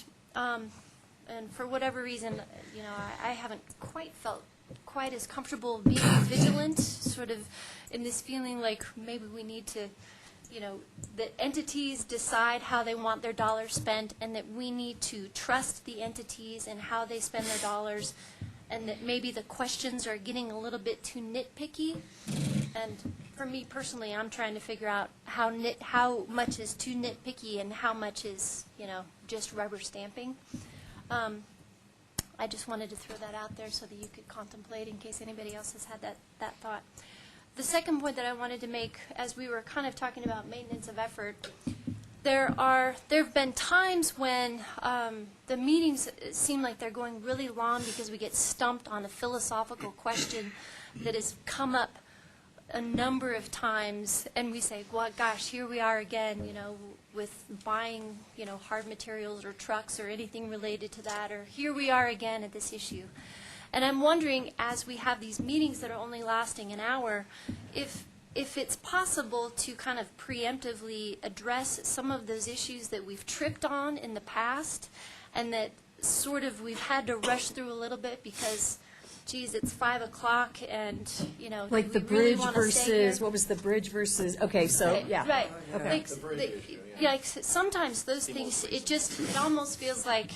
for whatever reason, you know, I haven't quite felt quite as comfortable being vigilant, sort of in this feeling like maybe we need to, you know, that entities decide how they want their dollars spent, and that we need to trust the entities and how they spend their dollars, and that maybe the questions are getting a little bit too nitpicky. And for me personally, I'm trying to figure out how much is too nitpicky and how much is, you know, just rubber stamping. I just wanted to throw that out there so that you could contemplate in case anybody else has had that thought. The second point that I wanted to make, as we were kind of talking about maintenance of effort, there have been times when the meetings seem like they're going really long because we get stumped on a philosophical question that has come up a number of times, and we say, well, gosh, here we are again, you know, with buying, you know, hard materials or trucks or anything related to that, or here we are again at this issue. And I'm wondering, as we have these meetings that are only lasting an hour, if it's possible to kind of preemptively address some of those issues that we've tripped on in the past, and that sort of we've had to rush through a little bit because, geez, it's 5 o'clock, and, you know, Like do the we really bridge want to stay here? versus, what was the bridge versus, okay, so, Right, yeah. Right. Okay. Like, The bridge issue, yeah, like sometimes those things, it almost feels like,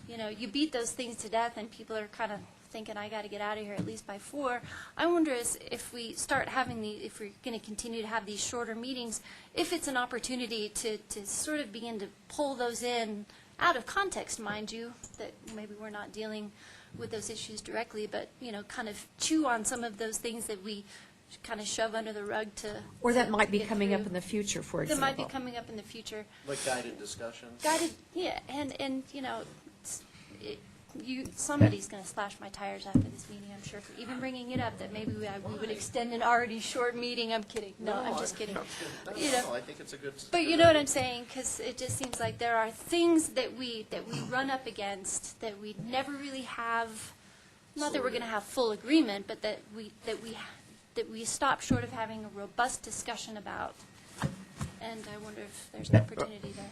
you know, you beat those things to death and people are kind of thinking, I got to get out of here at least by 4. I wonder if we start having if we're going to continue to have these shorter meetings, if it's an opportunity to sort of begin to pull those in out of context, mind you, that maybe we're not dealing with those issues directly, but, you know, kind of chew on some of those things that we kind of shove under the rug to. Or that might be get coming up through. in the future, for That example. might be coming up in the future. Like guided discussions. Guided, yeah, and you know, somebody's going to slash my tires after this meeting, I'm sure, for even bringing it up, that maybe we would extend an already short meeting. I'm kidding. No, I'm just kidding. You know, I think it's a good. but you know what I'm saying, because it just seems like there are things that we run up against that we never really have. Not that we're going to have full agreement, but that we that we stop short of having a robust discussion about. And I wonder if there's an opportunity there.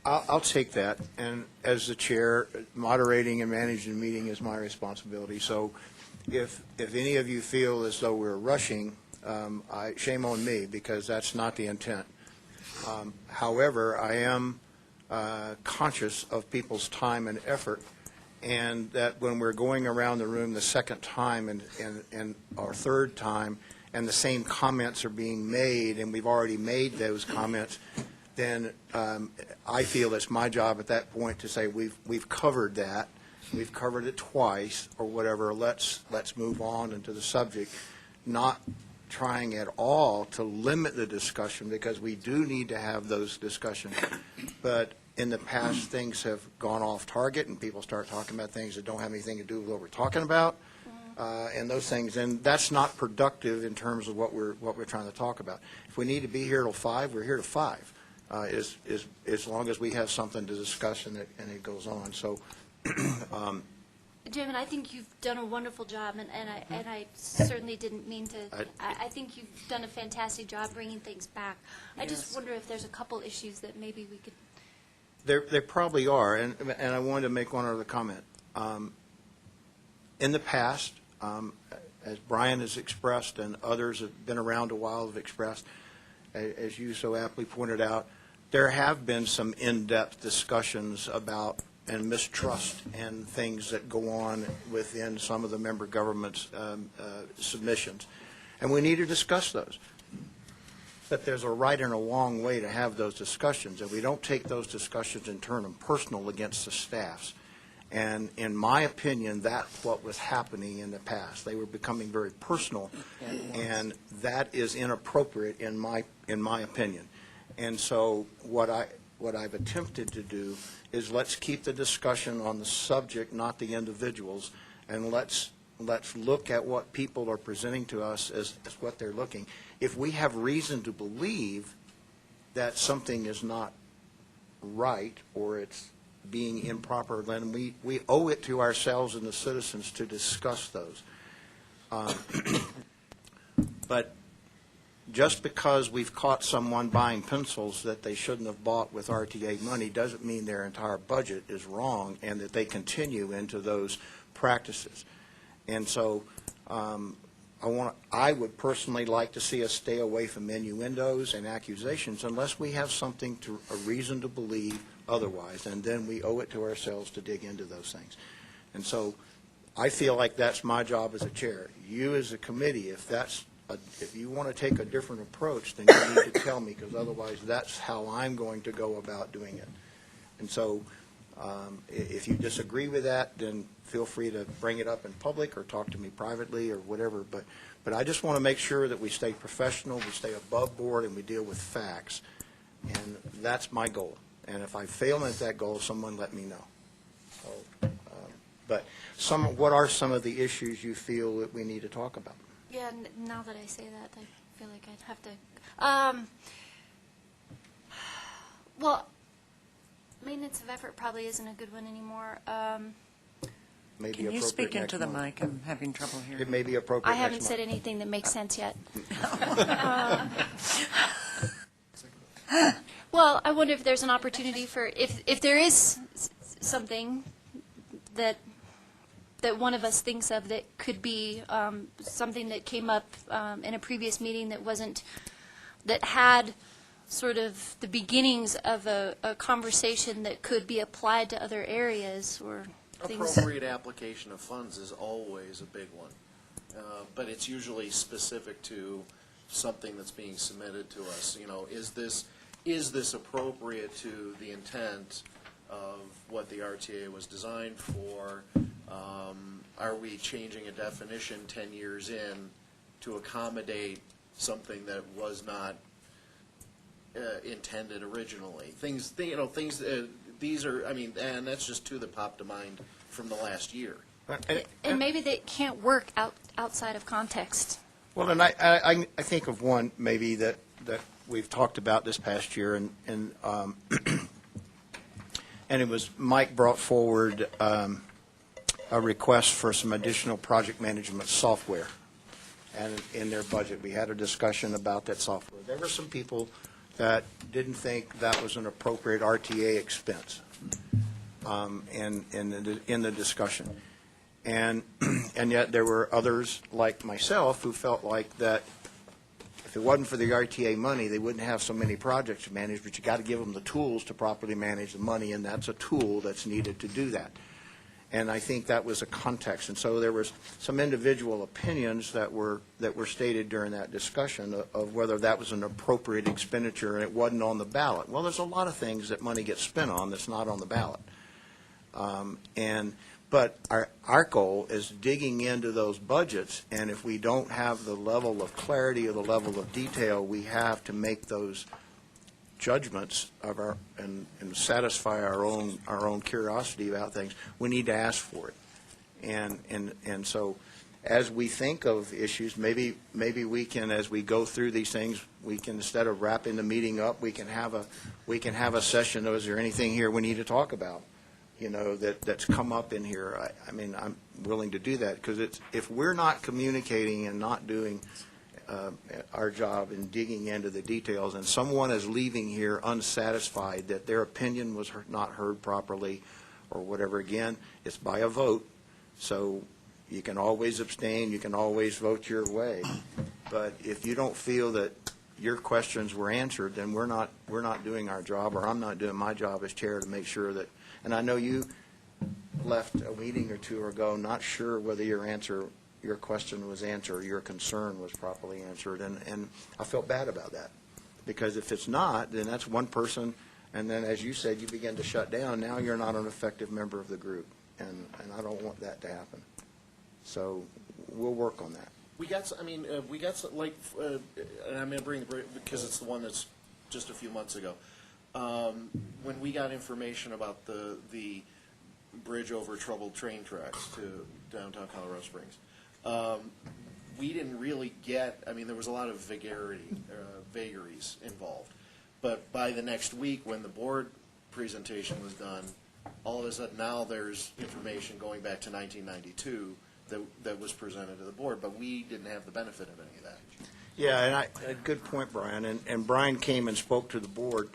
I'll take that, and as the chair, moderating and managing the meeting is my responsibility. So if any of you feel as though we're rushing, shame on me, because that's not the intent. However, I am conscious of people's time and effort, and that when we're going around the room the second time and our third time, and the same comments are being made, and we've already made those comments, then I feel it's my job at that point to say we've covered that, we've covered it twice or whatever. Let's move on into the subject, not trying at all to limit the discussion, because we do need to have those discussions. But in the past, things have gone off target, and people start talking about things that don't have anything to do with what we're talking about, and those things, and that's not productive in terms of what we're trying to talk about. If we need to be here till 5, we're here till 5. As long as we have something to discuss and it goes on. So, Jim, and I think you've done a wonderful job, and I certainly didn't mean to. I think you've done a fantastic job bringing things back. I just wonder if there's a couple issues that maybe we could. There probably are, and I wanted to make one other comment. In the past, as Brian has expressed and others have been around a while have expressed, as you so aptly pointed out, there have been some in-depth discussions about and mistrust and things that go on within some of the member government's submissions. And we need to discuss those. But there's a right and a wrong way to have those discussions, and we don't take those discussions and turn them personal against the staffs. And in my opinion, that's what was happening in the past. They were becoming very personal, and that is inappropriate in my opinion. And so what I've attempted to do is let's keep the discussion on the subject, not the individuals, and let's look at what people are presenting to us as what they're looking. If we have reason to believe that something is not right or it's being improper, then we owe it to ourselves and the citizens to discuss those. But just because we've caught someone buying pencils that they shouldn't have bought with RTA money doesn't mean their entire budget is wrong and that they continue into those practices. And so I would personally like to see us stay away from innuendos and accusations unless we have something a reason to believe otherwise, and then we owe it to ourselves to dig into those things. And so I feel like that's my job as a chair. You as a committee, if you want to take a different approach, then you need to tell me, because otherwise that's how I'm going to go about doing it. And so if you disagree with that, then feel free to bring it up in public or talk to me privately or whatever. But I just want to make sure that we stay professional, we stay above board, and we deal with facts. And that's my goal. And if I fail at that goal, someone let me know. So, but what are some of the issues you feel that we need to talk about? Yeah, now that I say that, I feel like I'd have to. Well, maintenance of effort probably isn't a good one anymore. Can you speak into the mic? I'm having trouble hearing. It may be appropriate. I haven't said anything that makes sense yet. Well, I wonder if there's an opportunity for, if there is something that one of us thinks of that could be something that came up in a previous meeting that had sort of the beginnings of a conversation that could be applied to other areas or things. Appropriate application of funds is always a big one, but it's usually specific to something that's being submitted to us. You know, is this appropriate to the intent of what the RTA was designed for? Are we changing a definition 10 years in to accommodate something that was not intended originally? These are, I mean, and that's just two that popped to mind from the last year. And maybe they can't work outside of context. Well, and I think of one maybe that we've talked about this past year, and it was Mike brought forward a request for some additional project management software. and in their budget. We had a discussion about that software. There were some people that didn't think that was an appropriate RTA expense in the discussion. And yet there were others like myself who felt like that if it wasn't for the RTA money, they wouldn't have so many projects to manage, but you got to give them the tools to properly manage the money, and that's a tool that's needed to do that. And I think that was a context. And so there was some individual opinions that were stated during that discussion of whether that was an appropriate expenditure, and it wasn't on the ballot. Well, there's a lot of things that money gets spent on that's not on the ballot. But our goal is digging into those budgets, and if we don't have the level of clarity or the level of detail we have to make those judgments of and satisfy our own curiosity about things, we need to ask for it. And so as we think of issues, maybe we can, as we go through these things, we can, instead of wrapping the meeting up, we can have a session of, is there anything here we need to talk about? That's come up in here. I mean, I'm willing to do that, because if we're not communicating and not doing our job in digging into the details, and someone is leaving here unsatisfied that their opinion was not heard properly or whatever, again, it's by a vote. So you can always abstain, you can always vote your way. But if you don't feel that your questions were answered, then we're not doing our job, or I'm not doing my job as chair to make sure that. And I know you left a meeting or two ago not sure whether your question was answered, or your concern was properly answered, and I felt bad about that. Because if it's not, then that's one person, and then, as you said, you begin to shut down. Now you're not an effective member of the group, and I don't want that to happen. So we'll work on that. We got and I'm going to bring because it's the one that's just a few months ago. When we got information about the bridge over troubled train tracks to downtown Colorado Springs, we didn't really get, there was a lot of vagaries involved. But by the next week, when the board presentation was done, all of a sudden now there's information going back to 1992 that was presented to the board, but we didn't have the benefit of any of that. Yeah, and good point, Brian. And Brian came and spoke to the board.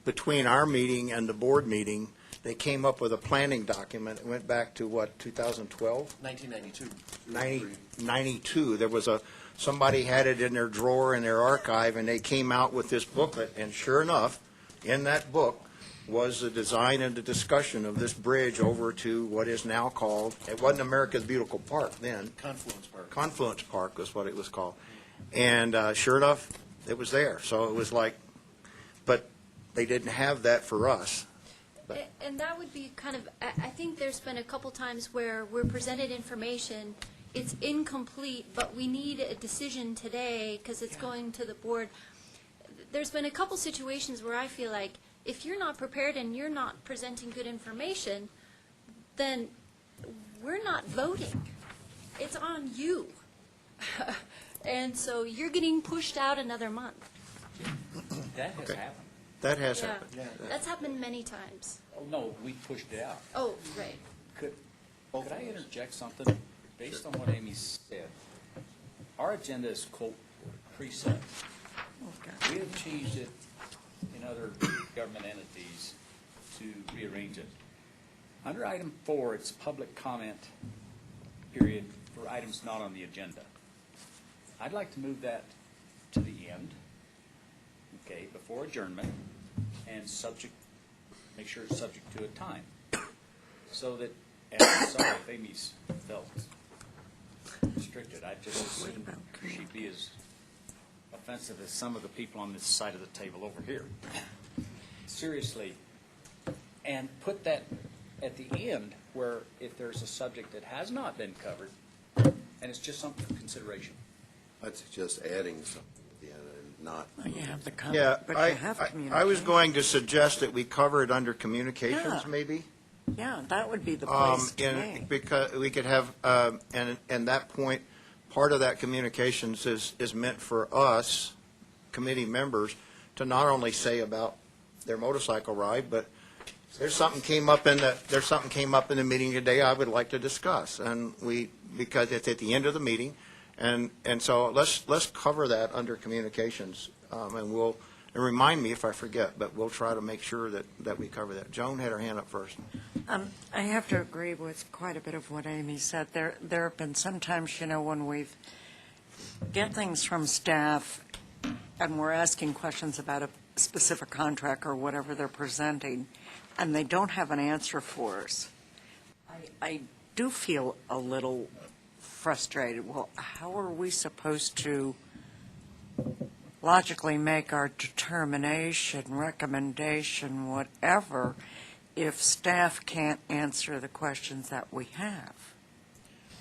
Between our meeting and the board meeting, they came up with a planning document. It went back to, what, 2012? 1992. 92. There was somebody had it in their drawer in their archive, and they came out with this booklet. And sure enough, in that book was the design and the discussion of this bridge over to what is now called, it wasn't America's Beautiful Park then. Confluence Park. Confluence Park was what it was called. And sure enough, it was there. So it was like, but they didn't have that for us. But. And that would be kind of, I think there's been a couple times where we're presented information, it's incomplete, but we need a decision today because it's going to the board. There's been a couple situations where I feel like if you're not prepared and you're not presenting good information, then we're not voting. It's on you. And so you're getting pushed out another month. That has happened. That has Yeah. happened. Yeah. That's happened many times. Oh, no, we pushed it out. Oh, right. Could I interject something based on what Amy said? Our agenda is, quote, preset. We have changed it in other government entities to rearrange it. Under item 4, it's public comment period for items not on the agenda. I'd like to move that to the end, okay, before adjournment, and make sure it's subject to a time. So that, sorry if Amy's felt restricted, I just assumed she'd be as offensive as some of the people on this side of the table over here. Seriously. And put that at the end where if there's a subject that has not been covered, and it's just something for consideration. I'd suggest adding something at the end and not. You have the Yeah, but you have communication. I was going to suggest that we cover it under communications, Yeah. maybe. Yeah, that would be the place to be. Because we could have, and that point, part of that communications is meant for us, committee members, to not only say about their motorcycle ride, but there's something came up in the meeting today I would like to discuss, and because it's at the end of the meeting, And so let's cover that under communications, and remind me if I forget, but we'll try to make sure that we cover that. Joan had her hand up first. I have to agree with quite a bit of what Amy said. There have been some times, when we've get things from staff and we're asking questions about a specific contract or whatever they're presenting, and they don't have an answer for us. I do feel a little frustrated. Well, how are we supposed to logically make our determination, recommendation, whatever, if staff can't answer the questions that we have?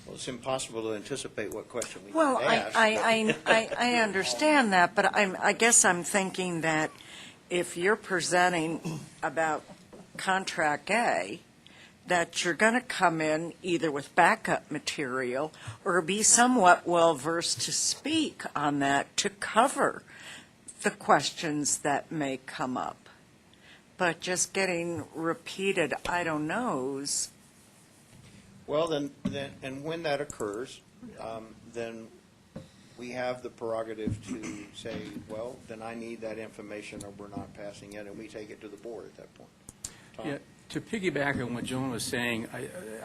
Well, it's impossible to anticipate what question we Well, ask. I understand that, but I guess I'm thinking that if you're presenting about contract A, that you're going to come in either with backup material or be somewhat well-versed to speak on that to cover the questions that may come up. But just getting repeated I don't knows. Well, then, and when that occurs, then we have the prerogative to say, well, then I need that information or we're not passing it, and we take it to the board at that point. Tom? Yeah, to piggyback on what Joan was saying,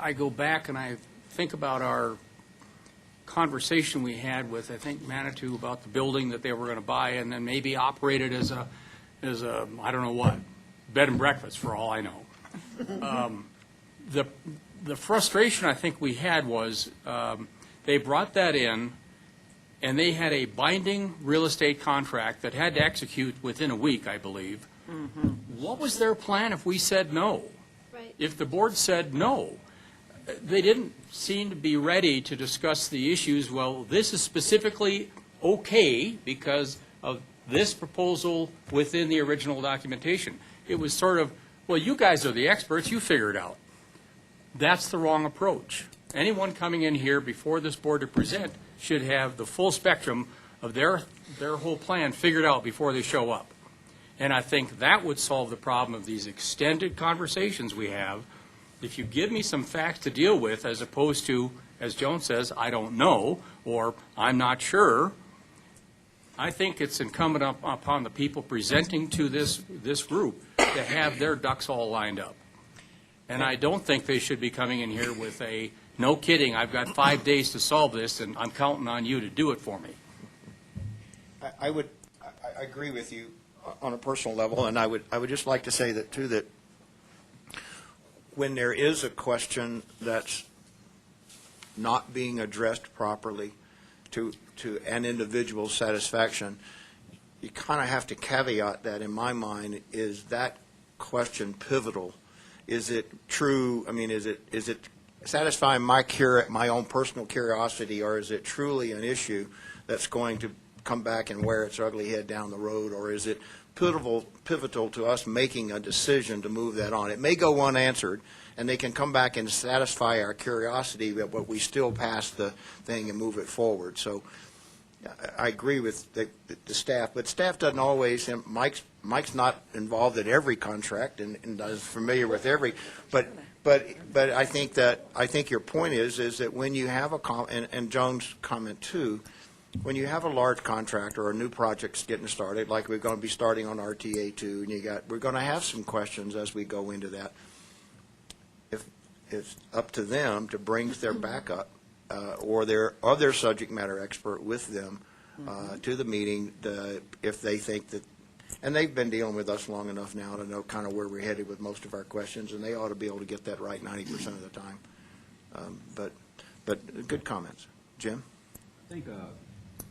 I go back and I think about our conversation we had with, I think, Manitou about the building that they were going to buy and then maybe operate it as a I don't know what, bed and breakfast for all I know. The frustration I think we had was they brought that in and they had a binding real estate contract that had to execute within a week, I believe. Mm-hmm. What was their plan if we said no? Right. If the board said no, they didn't seem to be ready to discuss the issues. Well, this is specifically okay because of this proposal within the original documentation. It was sort of, well, you guys are the experts, you figure it out. That's the wrong approach. Anyone coming in here before this board to present should have the full spectrum of their whole plan figured out before they show up. And I think that would solve the problem of these extended conversations we have. If you give me some facts to deal with, as opposed to, as Joan says, I don't know, or I'm not sure, I think it's incumbent upon the people presenting to this group to have their ducks all lined up. And I don't think they should be coming in here with a, no kidding, I've got 5 days to solve this, and I'm counting on you to do it for me. I agree with you on a personal level, and I would just like to say that, too, that when there is a question that's not being addressed properly to an individual's satisfaction, you kind of have to caveat that, in my mind, is that question pivotal? Is it true? I mean, is it satisfying my own personal curiosity, or is it truly an issue that's going to come back and wear its ugly head down the road, or is it pivotal to us making a decision to move that on? It may go unanswered, and they can come back and satisfy our curiosity, but we still pass the thing and move it forward. So I agree with the staff, but staff doesn't always, and Mike's not involved in every contract and is familiar with every, but I think your point is that when you have and Joan's comment too, when you have a large contract or a new project's getting started, like we're going to be starting on RTA 2, and we're going to have some questions as we go into that. If it's up to them to bring their backup or their subject matter expert with them to the meeting, if they think that, and they've been dealing with us long enough now to know kind of where we're headed with most of our questions, and they ought to be able to get that right 90% of the time. But good comments. Jim? I think a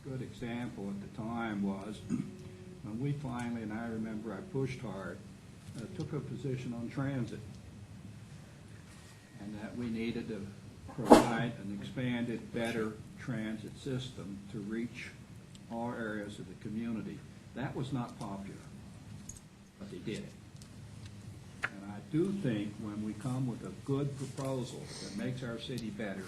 good example at the time was when we finally, and I remember I pushed hard, took a position on transit, and that we needed to provide an expanded, better transit system to reach all areas of the community. That was not popular, but they did it. And I do think when we come with a good proposal that makes our city better,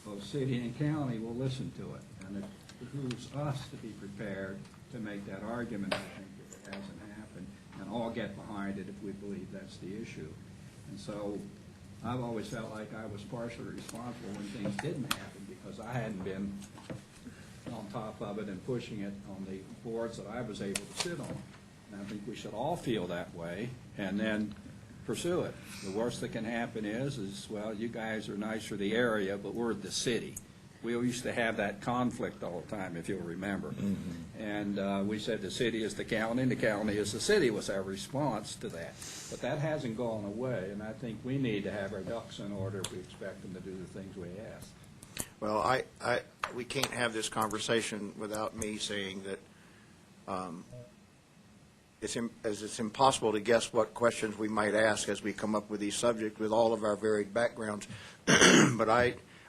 both city and county will listen to it. And it behooves us to be prepared to make that argument, I think, if it hasn't happened, and all get behind it if we believe that's the issue. And so I've always felt like I was partially responsible when things didn't happen because I hadn't been on top of it and pushing it on the boards that I was able to sit on. And I think we should all feel that way and then pursue it. The worst that can happen is, well, you guys are nice for the area, but we're the city. We used to have that conflict all the time, if you'll remember. And we said the city is the county, and the county is the city was our response to that. But that hasn't gone away, and I think we need to have our ducks in order if we expect them to do the things we ask. Well, we can't have this conversation without me saying that it's impossible to guess what questions we might ask as we come up with these subjects with all of our varied backgrounds. But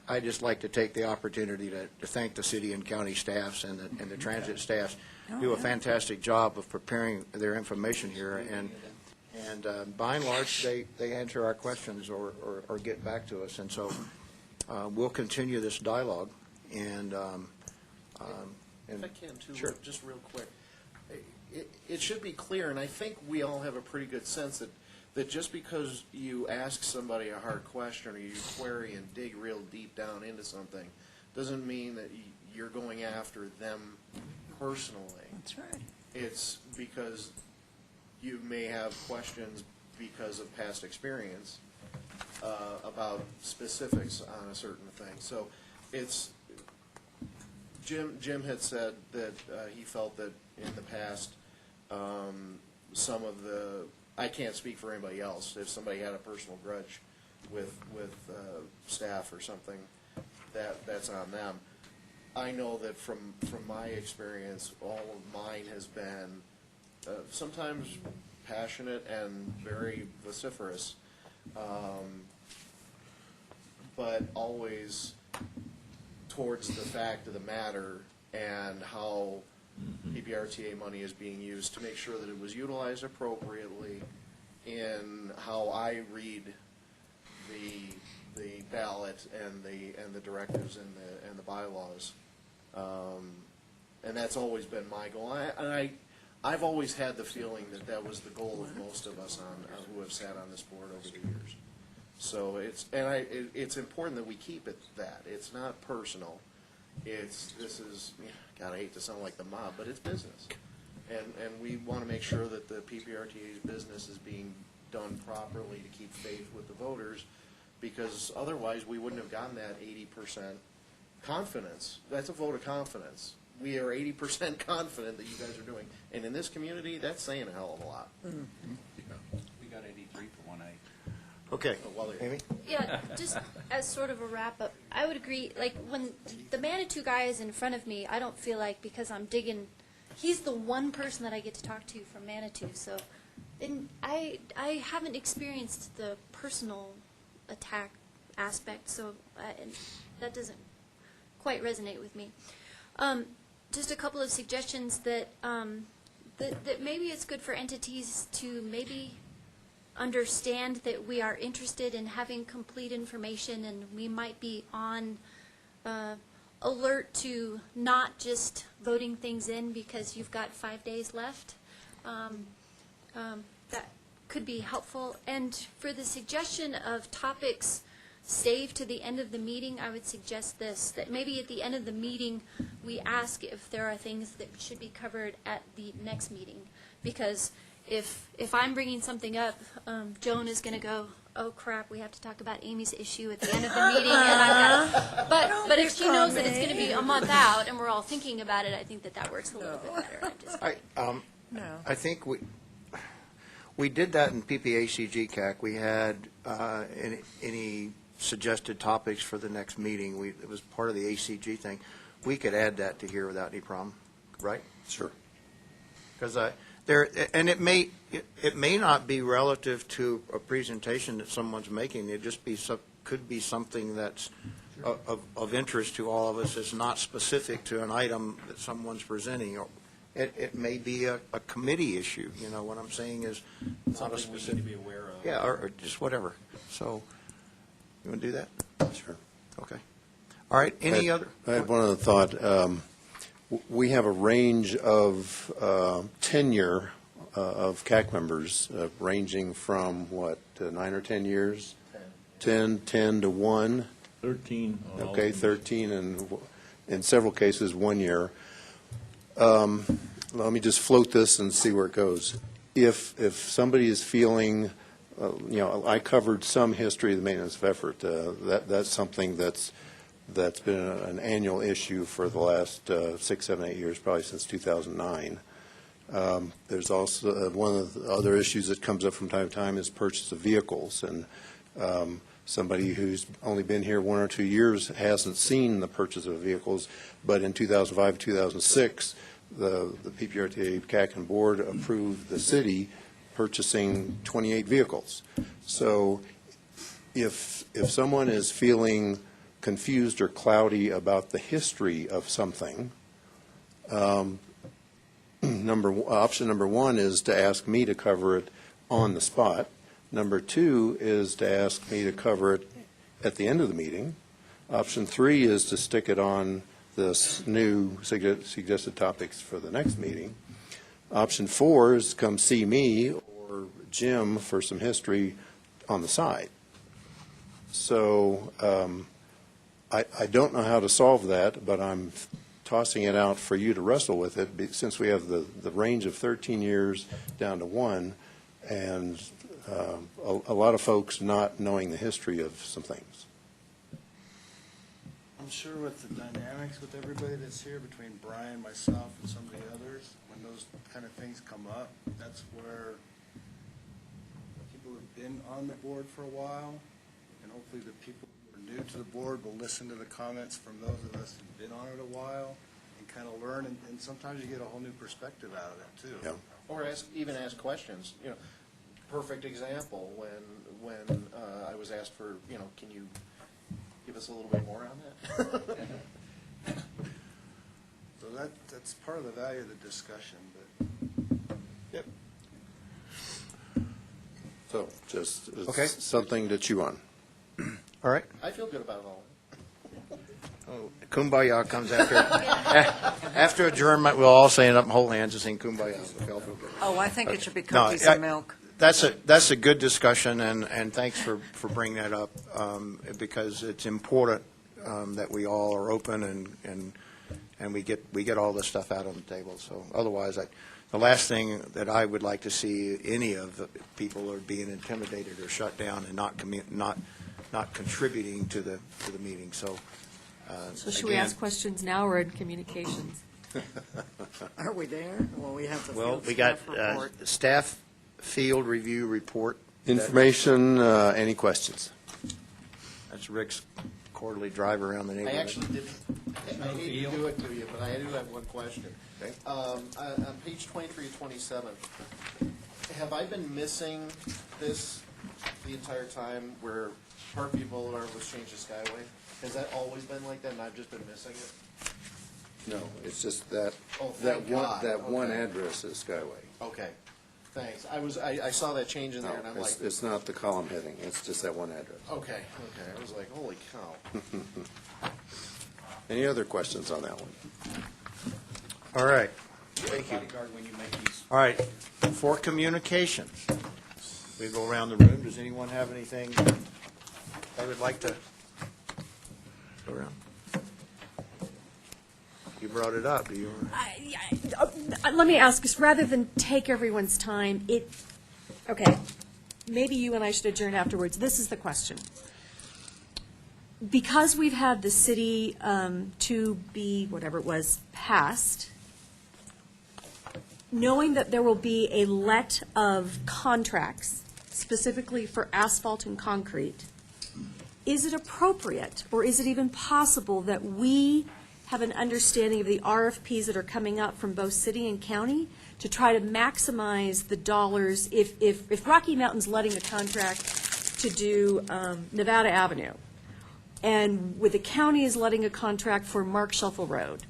I just like to take the opportunity to thank the city and county staffs and the transit staffs do a fantastic job of preparing their information here. And by and large, they answer our questions or get back to us. And so we'll continue this dialogue. And If I can, too, Sure. just real quick. It should be clear, and I think we all have a pretty good sense that just because you ask somebody a hard question or you query and dig real deep down into something doesn't mean that you're going after them personally. That's right. It's because you may have questions because of past experience about specifics on a certain thing. So it's, Jim had said that he felt that in the past, some of the, I can't speak for anybody else, if somebody had a personal grudge with staff or something, that's on them. I know that from my experience, all of mine has been sometimes passionate and very vociferous, but always towards the fact of the matter and how PPRTA money is being used to make sure that it was utilized appropriately in how I read the ballot and the directives and the bylaws. And that's always been my goal. I've always had the feeling that was the goal of most of us who have sat on this board over the years. So it's important that we keep it that. It's not personal. God, I hate to sound like the mob, but it's business. And we want to make sure that the PPRTA's business is being done properly to keep faith with the voters, because otherwise we wouldn't have gotten that 80% confidence. That's a vote of confidence. We are 80% confident that you guys are doing. And in this community, that's saying a hell of a lot. We got 83 for 1A. Okay, Amy? Yeah, just as sort of a wrap-up, I would agree, like, when the Manitou guy is in front of me, I don't feel like, because I'm digging, he's the one person that I get to talk to from Manitou, so I haven't experienced the personal attack aspect, so that doesn't quite resonate with me. Just a couple of suggestions that maybe it's good for entities to maybe understand that we are interested in having complete information, and we might be on alert to not just voting things in because you've got 5 days left. That could be helpful. And for the suggestion of topics saved to the end of the meeting, I would suggest this, that maybe at the end of the meeting we ask if there are things that should be covered at the next meeting. Because if I'm bringing something up, Joan is going to go, oh crap, we have to talk about Amy's issue at the end of the meeting. And I've got, but if she knows that it's going to be a month out and we're all thinking about it, I think that works a little bit better. I think we did that in PPACG CAC. We had any suggested topics for the next meeting. It was part of the ACG thing. We could add that to here without any problem, right? Sure. Because and it may not be relative to a presentation that someone's making. It just could be something that's of interest to all of us. It's not specific to an item that someone's presenting. It may be a committee issue. You know what I'm saying is not a specific. Something we need to be aware of. Yeah, or just whatever. So you want to do that? Sure. Okay. All right. Any other? I had one other thought. We have a range of tenure of CAC members ranging from, 9 or 10 years? 10 to 1? 13. Okay, 13. in several cases, 1 year. Let me just float this and see where it goes. If somebody is feeling, I covered some history of the maintenance of effort. That's something that's been an annual issue for the last 6, 7, 8 years, probably since 2009. There's also one of the other issues that comes up from time to time is purchase of vehicles, and somebody who's only been here 1 or 2 years hasn't seen the purchase of vehicles, but in 2005, 2006, the PPRTA, CAC, and board approved the city purchasing 28 vehicles. So if someone is feeling confused or cloudy about the history of something, option number one is to ask me to cover it on the spot. Number two is to ask me to cover it at the end of the meeting. Option three is to stick it on this new suggested topics for the next meeting. Option four is to come see me or Jim for some history on the side. So I don't know how to solve that, but I'm tossing it out for you to wrestle with it, since we have the range of 13 years down to 1, and a lot of folks not knowing the history of some things. I'm sure with the dynamics with everybody that's here, between Brian, myself, and some of the others, when those kind of things come up, that's where people who have been on the board for a while, and hopefully the people who are new to the board will listen to the comments from those of us who've been on it a while and kind of learn, and sometimes you get a whole new perspective out of that, too. Yeah. Or even ask questions. Perfect example, when I was asked for, can you give us a little bit more on that? So that's part of the value of the discussion, but. Yep. So just Okay. something to chew on. All right. I feel good about it all. Oh, Kumbaya comes after. After adjournment, we'll all stand up and hold hands and sing Kumbaya. We'll feel good. Oh, I think it should be No, cookies and milk. That's a good discussion, and thanks for bringing that up, because it's important that we all are open and we get all this stuff out on the table. So otherwise, the last thing that I would like to see any of the people are being intimidated or shut down and not contributing to the meeting. So Should we ask questions now or in communications? Are we there? Well, we have the Well, field we got staff report. staff field review report. Information, any questions? That's Rick's quarterly drive around the I neighborhood. actually did, I hate to do it to you, but I do have one question. Okay. On page 23 to 27, have I been missing this the entire time where Parkview Boulevard was changed to Skyway? Has that always been like that and I've just been missing it? No, it's just that, Oh, thank God. one Okay. address is Skyway. Okay, thanks. I saw that change in No, there and I'm like, it's not the column heading, it's just that one address. okay. I was like, holy cow. Any other questions on that one? All right. Thank you. Bodyguard when you make these. All right, for communications, we go around the room. Does anyone have anything they would like to go around? You brought it up. Do you? Let me ask, just rather than take everyone's time, okay, maybe you and I should adjourn afterwards. This is the question. Because we've had the city 2B, whatever it was, passed, knowing that there will be a let of contracts specifically for asphalt and concrete, is it appropriate, or is it even possible that we have an understanding of the RFPs that are coming up from both city and county to try to maximize the dollars if Rocky Mountain's letting a contract to do Nevada Avenue, and with the county is letting a contract for Mark Shuffle Road,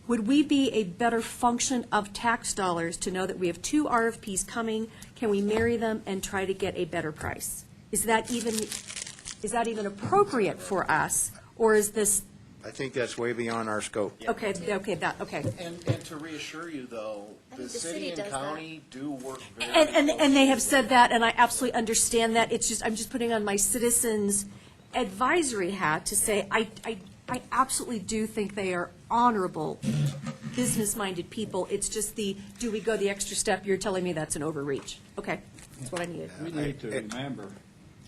would we be a better function of tax dollars to know that we have 2 RFPs coming? Can we marry them and try to get a better price? Is that even appropriate for us, or is this? I think that's way beyond our scope. Okay. And to reassure you, though, the city and county do work very And they have said that, and I absolutely understand that. It's just, I'm just putting on my citizens advisory hat to say, I I absolutely do think they are honorable, business-minded people. It's just do we go the extra step? You're telling me that's an overreach. Okay, that's what I needed. We need to remember,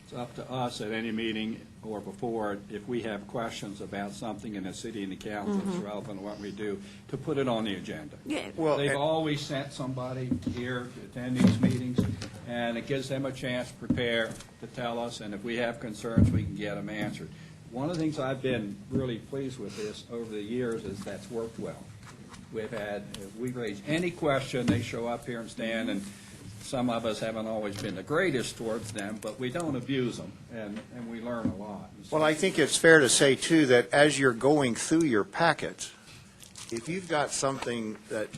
it's up to us at any meeting or before, if we have questions about something in the city and the county that's relevant to what we do, to put it on the agenda. Yeah. Well, They've always sent somebody here to attend these meetings, and it gives them a chance to prepare, to tell us, and if we have concerns, we can get them answered. One of the things I've been really pleased with this over the years is that's worked well. We've raised any question, they show up here and stand, and some of us haven't always been the greatest towards them, but we don't abuse them, and we learn a lot. Well, I think it's fair to say, too, that as you're going through your packets, if you've got something that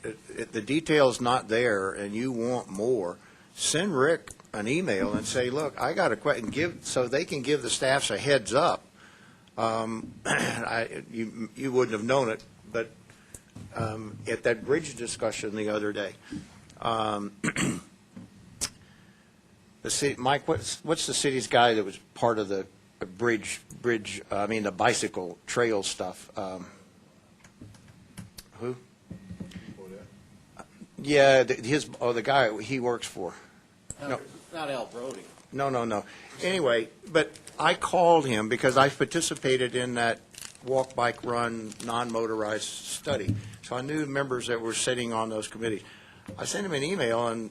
the detail's not there and you want more, send Rick an email and say, look, I got a question, so they can give the staffs a heads up. You wouldn't have known it, but at that bridge discussion the other day, the city, Mike, what's the city's guy that was part of the the bicycle trail stuff? Who? Yeah, the guy he works for. No. Not Al Brody. No. Anyway, but I called him because I participated in that walk, bike, run, non-motorized study. So I knew members that were sitting on those committees. I sent him an email and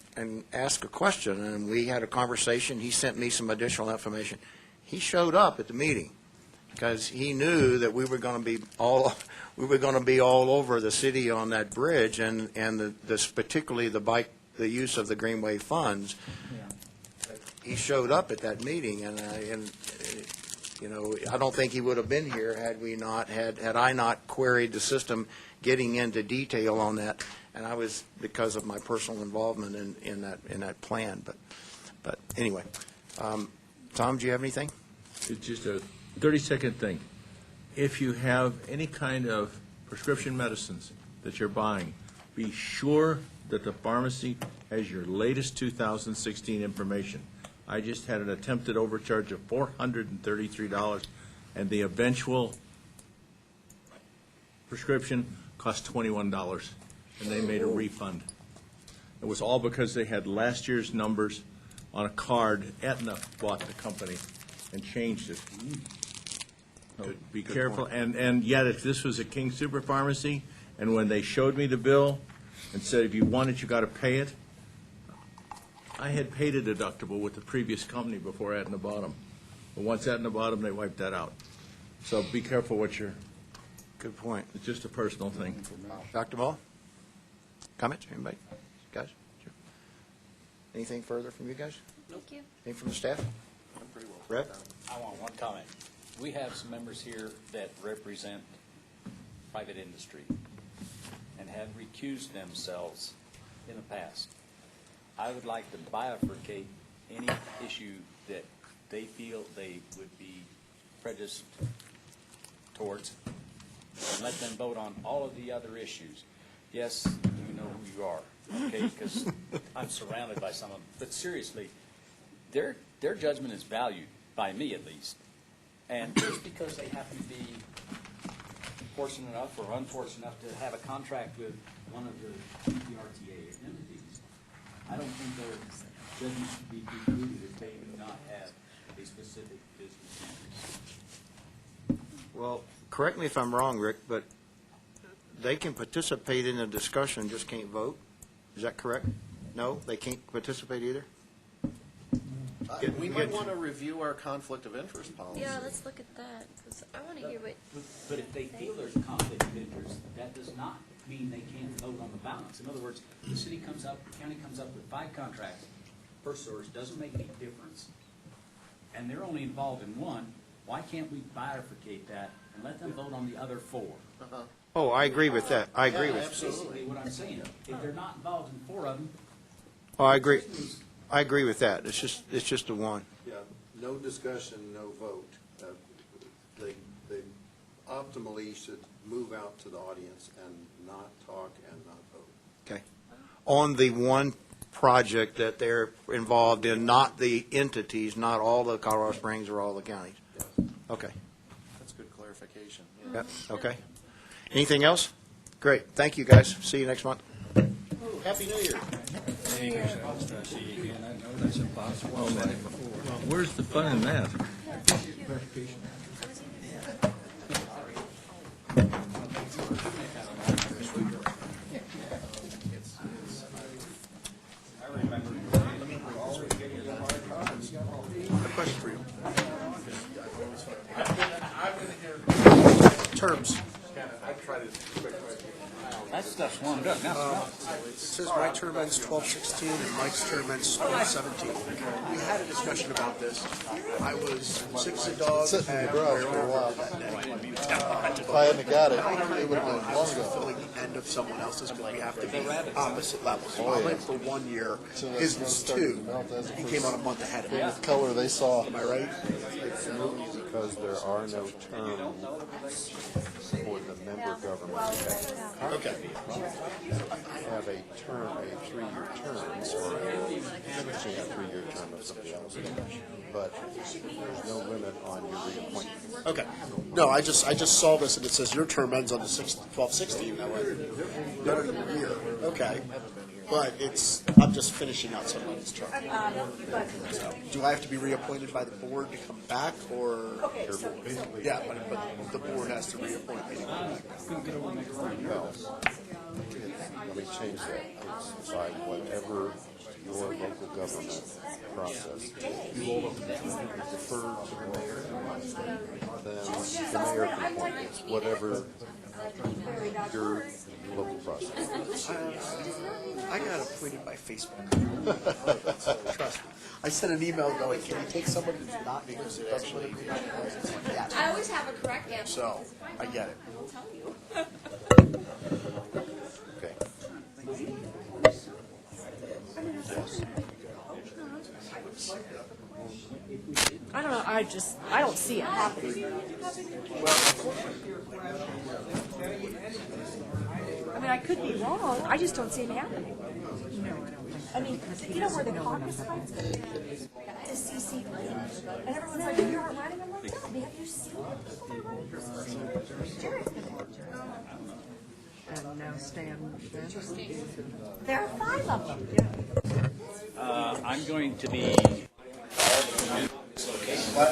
asked a question, and we had a conversation. He sent me some additional information. He showed up at the meeting because he knew that we were going to be all over the city on that bridge, and particularly the use of the Greenway funds. He showed up at that meeting, and I don't think he would have been here had I not queried the system, getting into detail on that. And I was, because of my personal involvement in that plan. But anyway, Tom, do you have anything? It's just a 30-second thing. If you have any kind of prescription medicines that you're buying, be sure that the pharmacy has your latest 2016 information. I just had an attempted overcharge of $433, and the eventual prescription cost $21, and they made a refund. It was all because they had last year's numbers on a card. Aetna bought the company and changed it. So be careful. And yet, if this was a King Super Pharmacy, and when they showed me the bill and said, if you want it, you got to pay it, I had paid a deductible with the previous company before Aetna bought them. But once Aetna bought them, they wiped that out. So be careful what you're. Good point. It's just a personal thing. Dr. Mull? Comments? Anybody? Guys? Sure. Anything further from you guys? Thank you. Anything from the staff? I'm pretty well. Brett? I want one comment. We have some members here that represent private industry and have recused themselves in the past. I would like to bifurcate any issue that they feel they would be prejudiced towards and let them vote on all of the other issues. Yes, you know who you are, okay, because I'm surrounded by some of them. But seriously, their judgment is valued, by me at least. And just because they happen to be fortunate enough or unfortunate enough to have a contract with one of the PPRTA entities, I don't think their judgment should be precluded if they do not have a specific business interest. Well, correct me if I'm wrong, Rick, but they can participate in the discussion, just can't vote? Is that correct? No, they can't participate either? We might want to review our conflict of interest policy. Yeah, let's look at that, because I want to hear what. But if they feel there's a conflict of interest, that does not mean they can't vote on the balance. In other words, the city comes up, the county comes up with 5 contracts, first source, doesn't make any difference, and they're only involved in one. Why can't we bifurcate that and let them vote on the other 4? Oh, I agree with that. I agree Yeah, with That's basically what I'm saying. If they're not involved in 4 of them. Oh, I agree. I agree with that. It's just a one. Yeah, no discussion, no vote. They optimally should move out to the audience and not talk and not vote. Okay. On the one project that they're involved in, not the entities, not all the Colorado Springs or all the counties. Yes. Okay. That's good clarification. clarification. Yeah, okay. Anything else? Great, thank you, guys. See you next month. Happy New Year. Where's the fun in that? Question for you. Terms. That stuff's warmed up now. It says my term ends 12/16 and Mike's term ends 12/17. We had a discussion about this. I was sick as a dog. Sitting in the garage for a while. If I hadn't got it, it would have been long ago. Fulfilling the end of someone else's, because we have to be opposite levels. So I went for 1 year. His was 2. He came on a month ahead of me. The color they saw. Am I right? Because there are no terms for the member government. Okay. Have a term, a 3-year term, or finishing a 3-year term of somebody else. But there's no limit on your reappointment. Okay. No, I just saw this and it says your term ends on the 12/16. I went, no, year. Okay. But I'm just finishing out somebody's term. So, do I have to be reappointed by the board to come back, or? Yeah, but the board has to reappoint me to come back. No. Let me change that. It's by whatever your local government process. You will defer to the mayor, then the mayor can appoint it. Whatever your local process. I got appointed by Facebook. Trust me. I sent an email going, can you take somebody who's not actually? Yeah. I always have a correct answer. So, I get it. Okay. I don't know, I don't see it happening. I mean, I could be wrong, I just don't see it happening. I mean, you know where the caucus fight's going to be? To CC and everyone's like, you're running, I'm like, yeah, have you seen it? Jerry's going to. And now Stan. There are 5 of them. I'm going to be. What?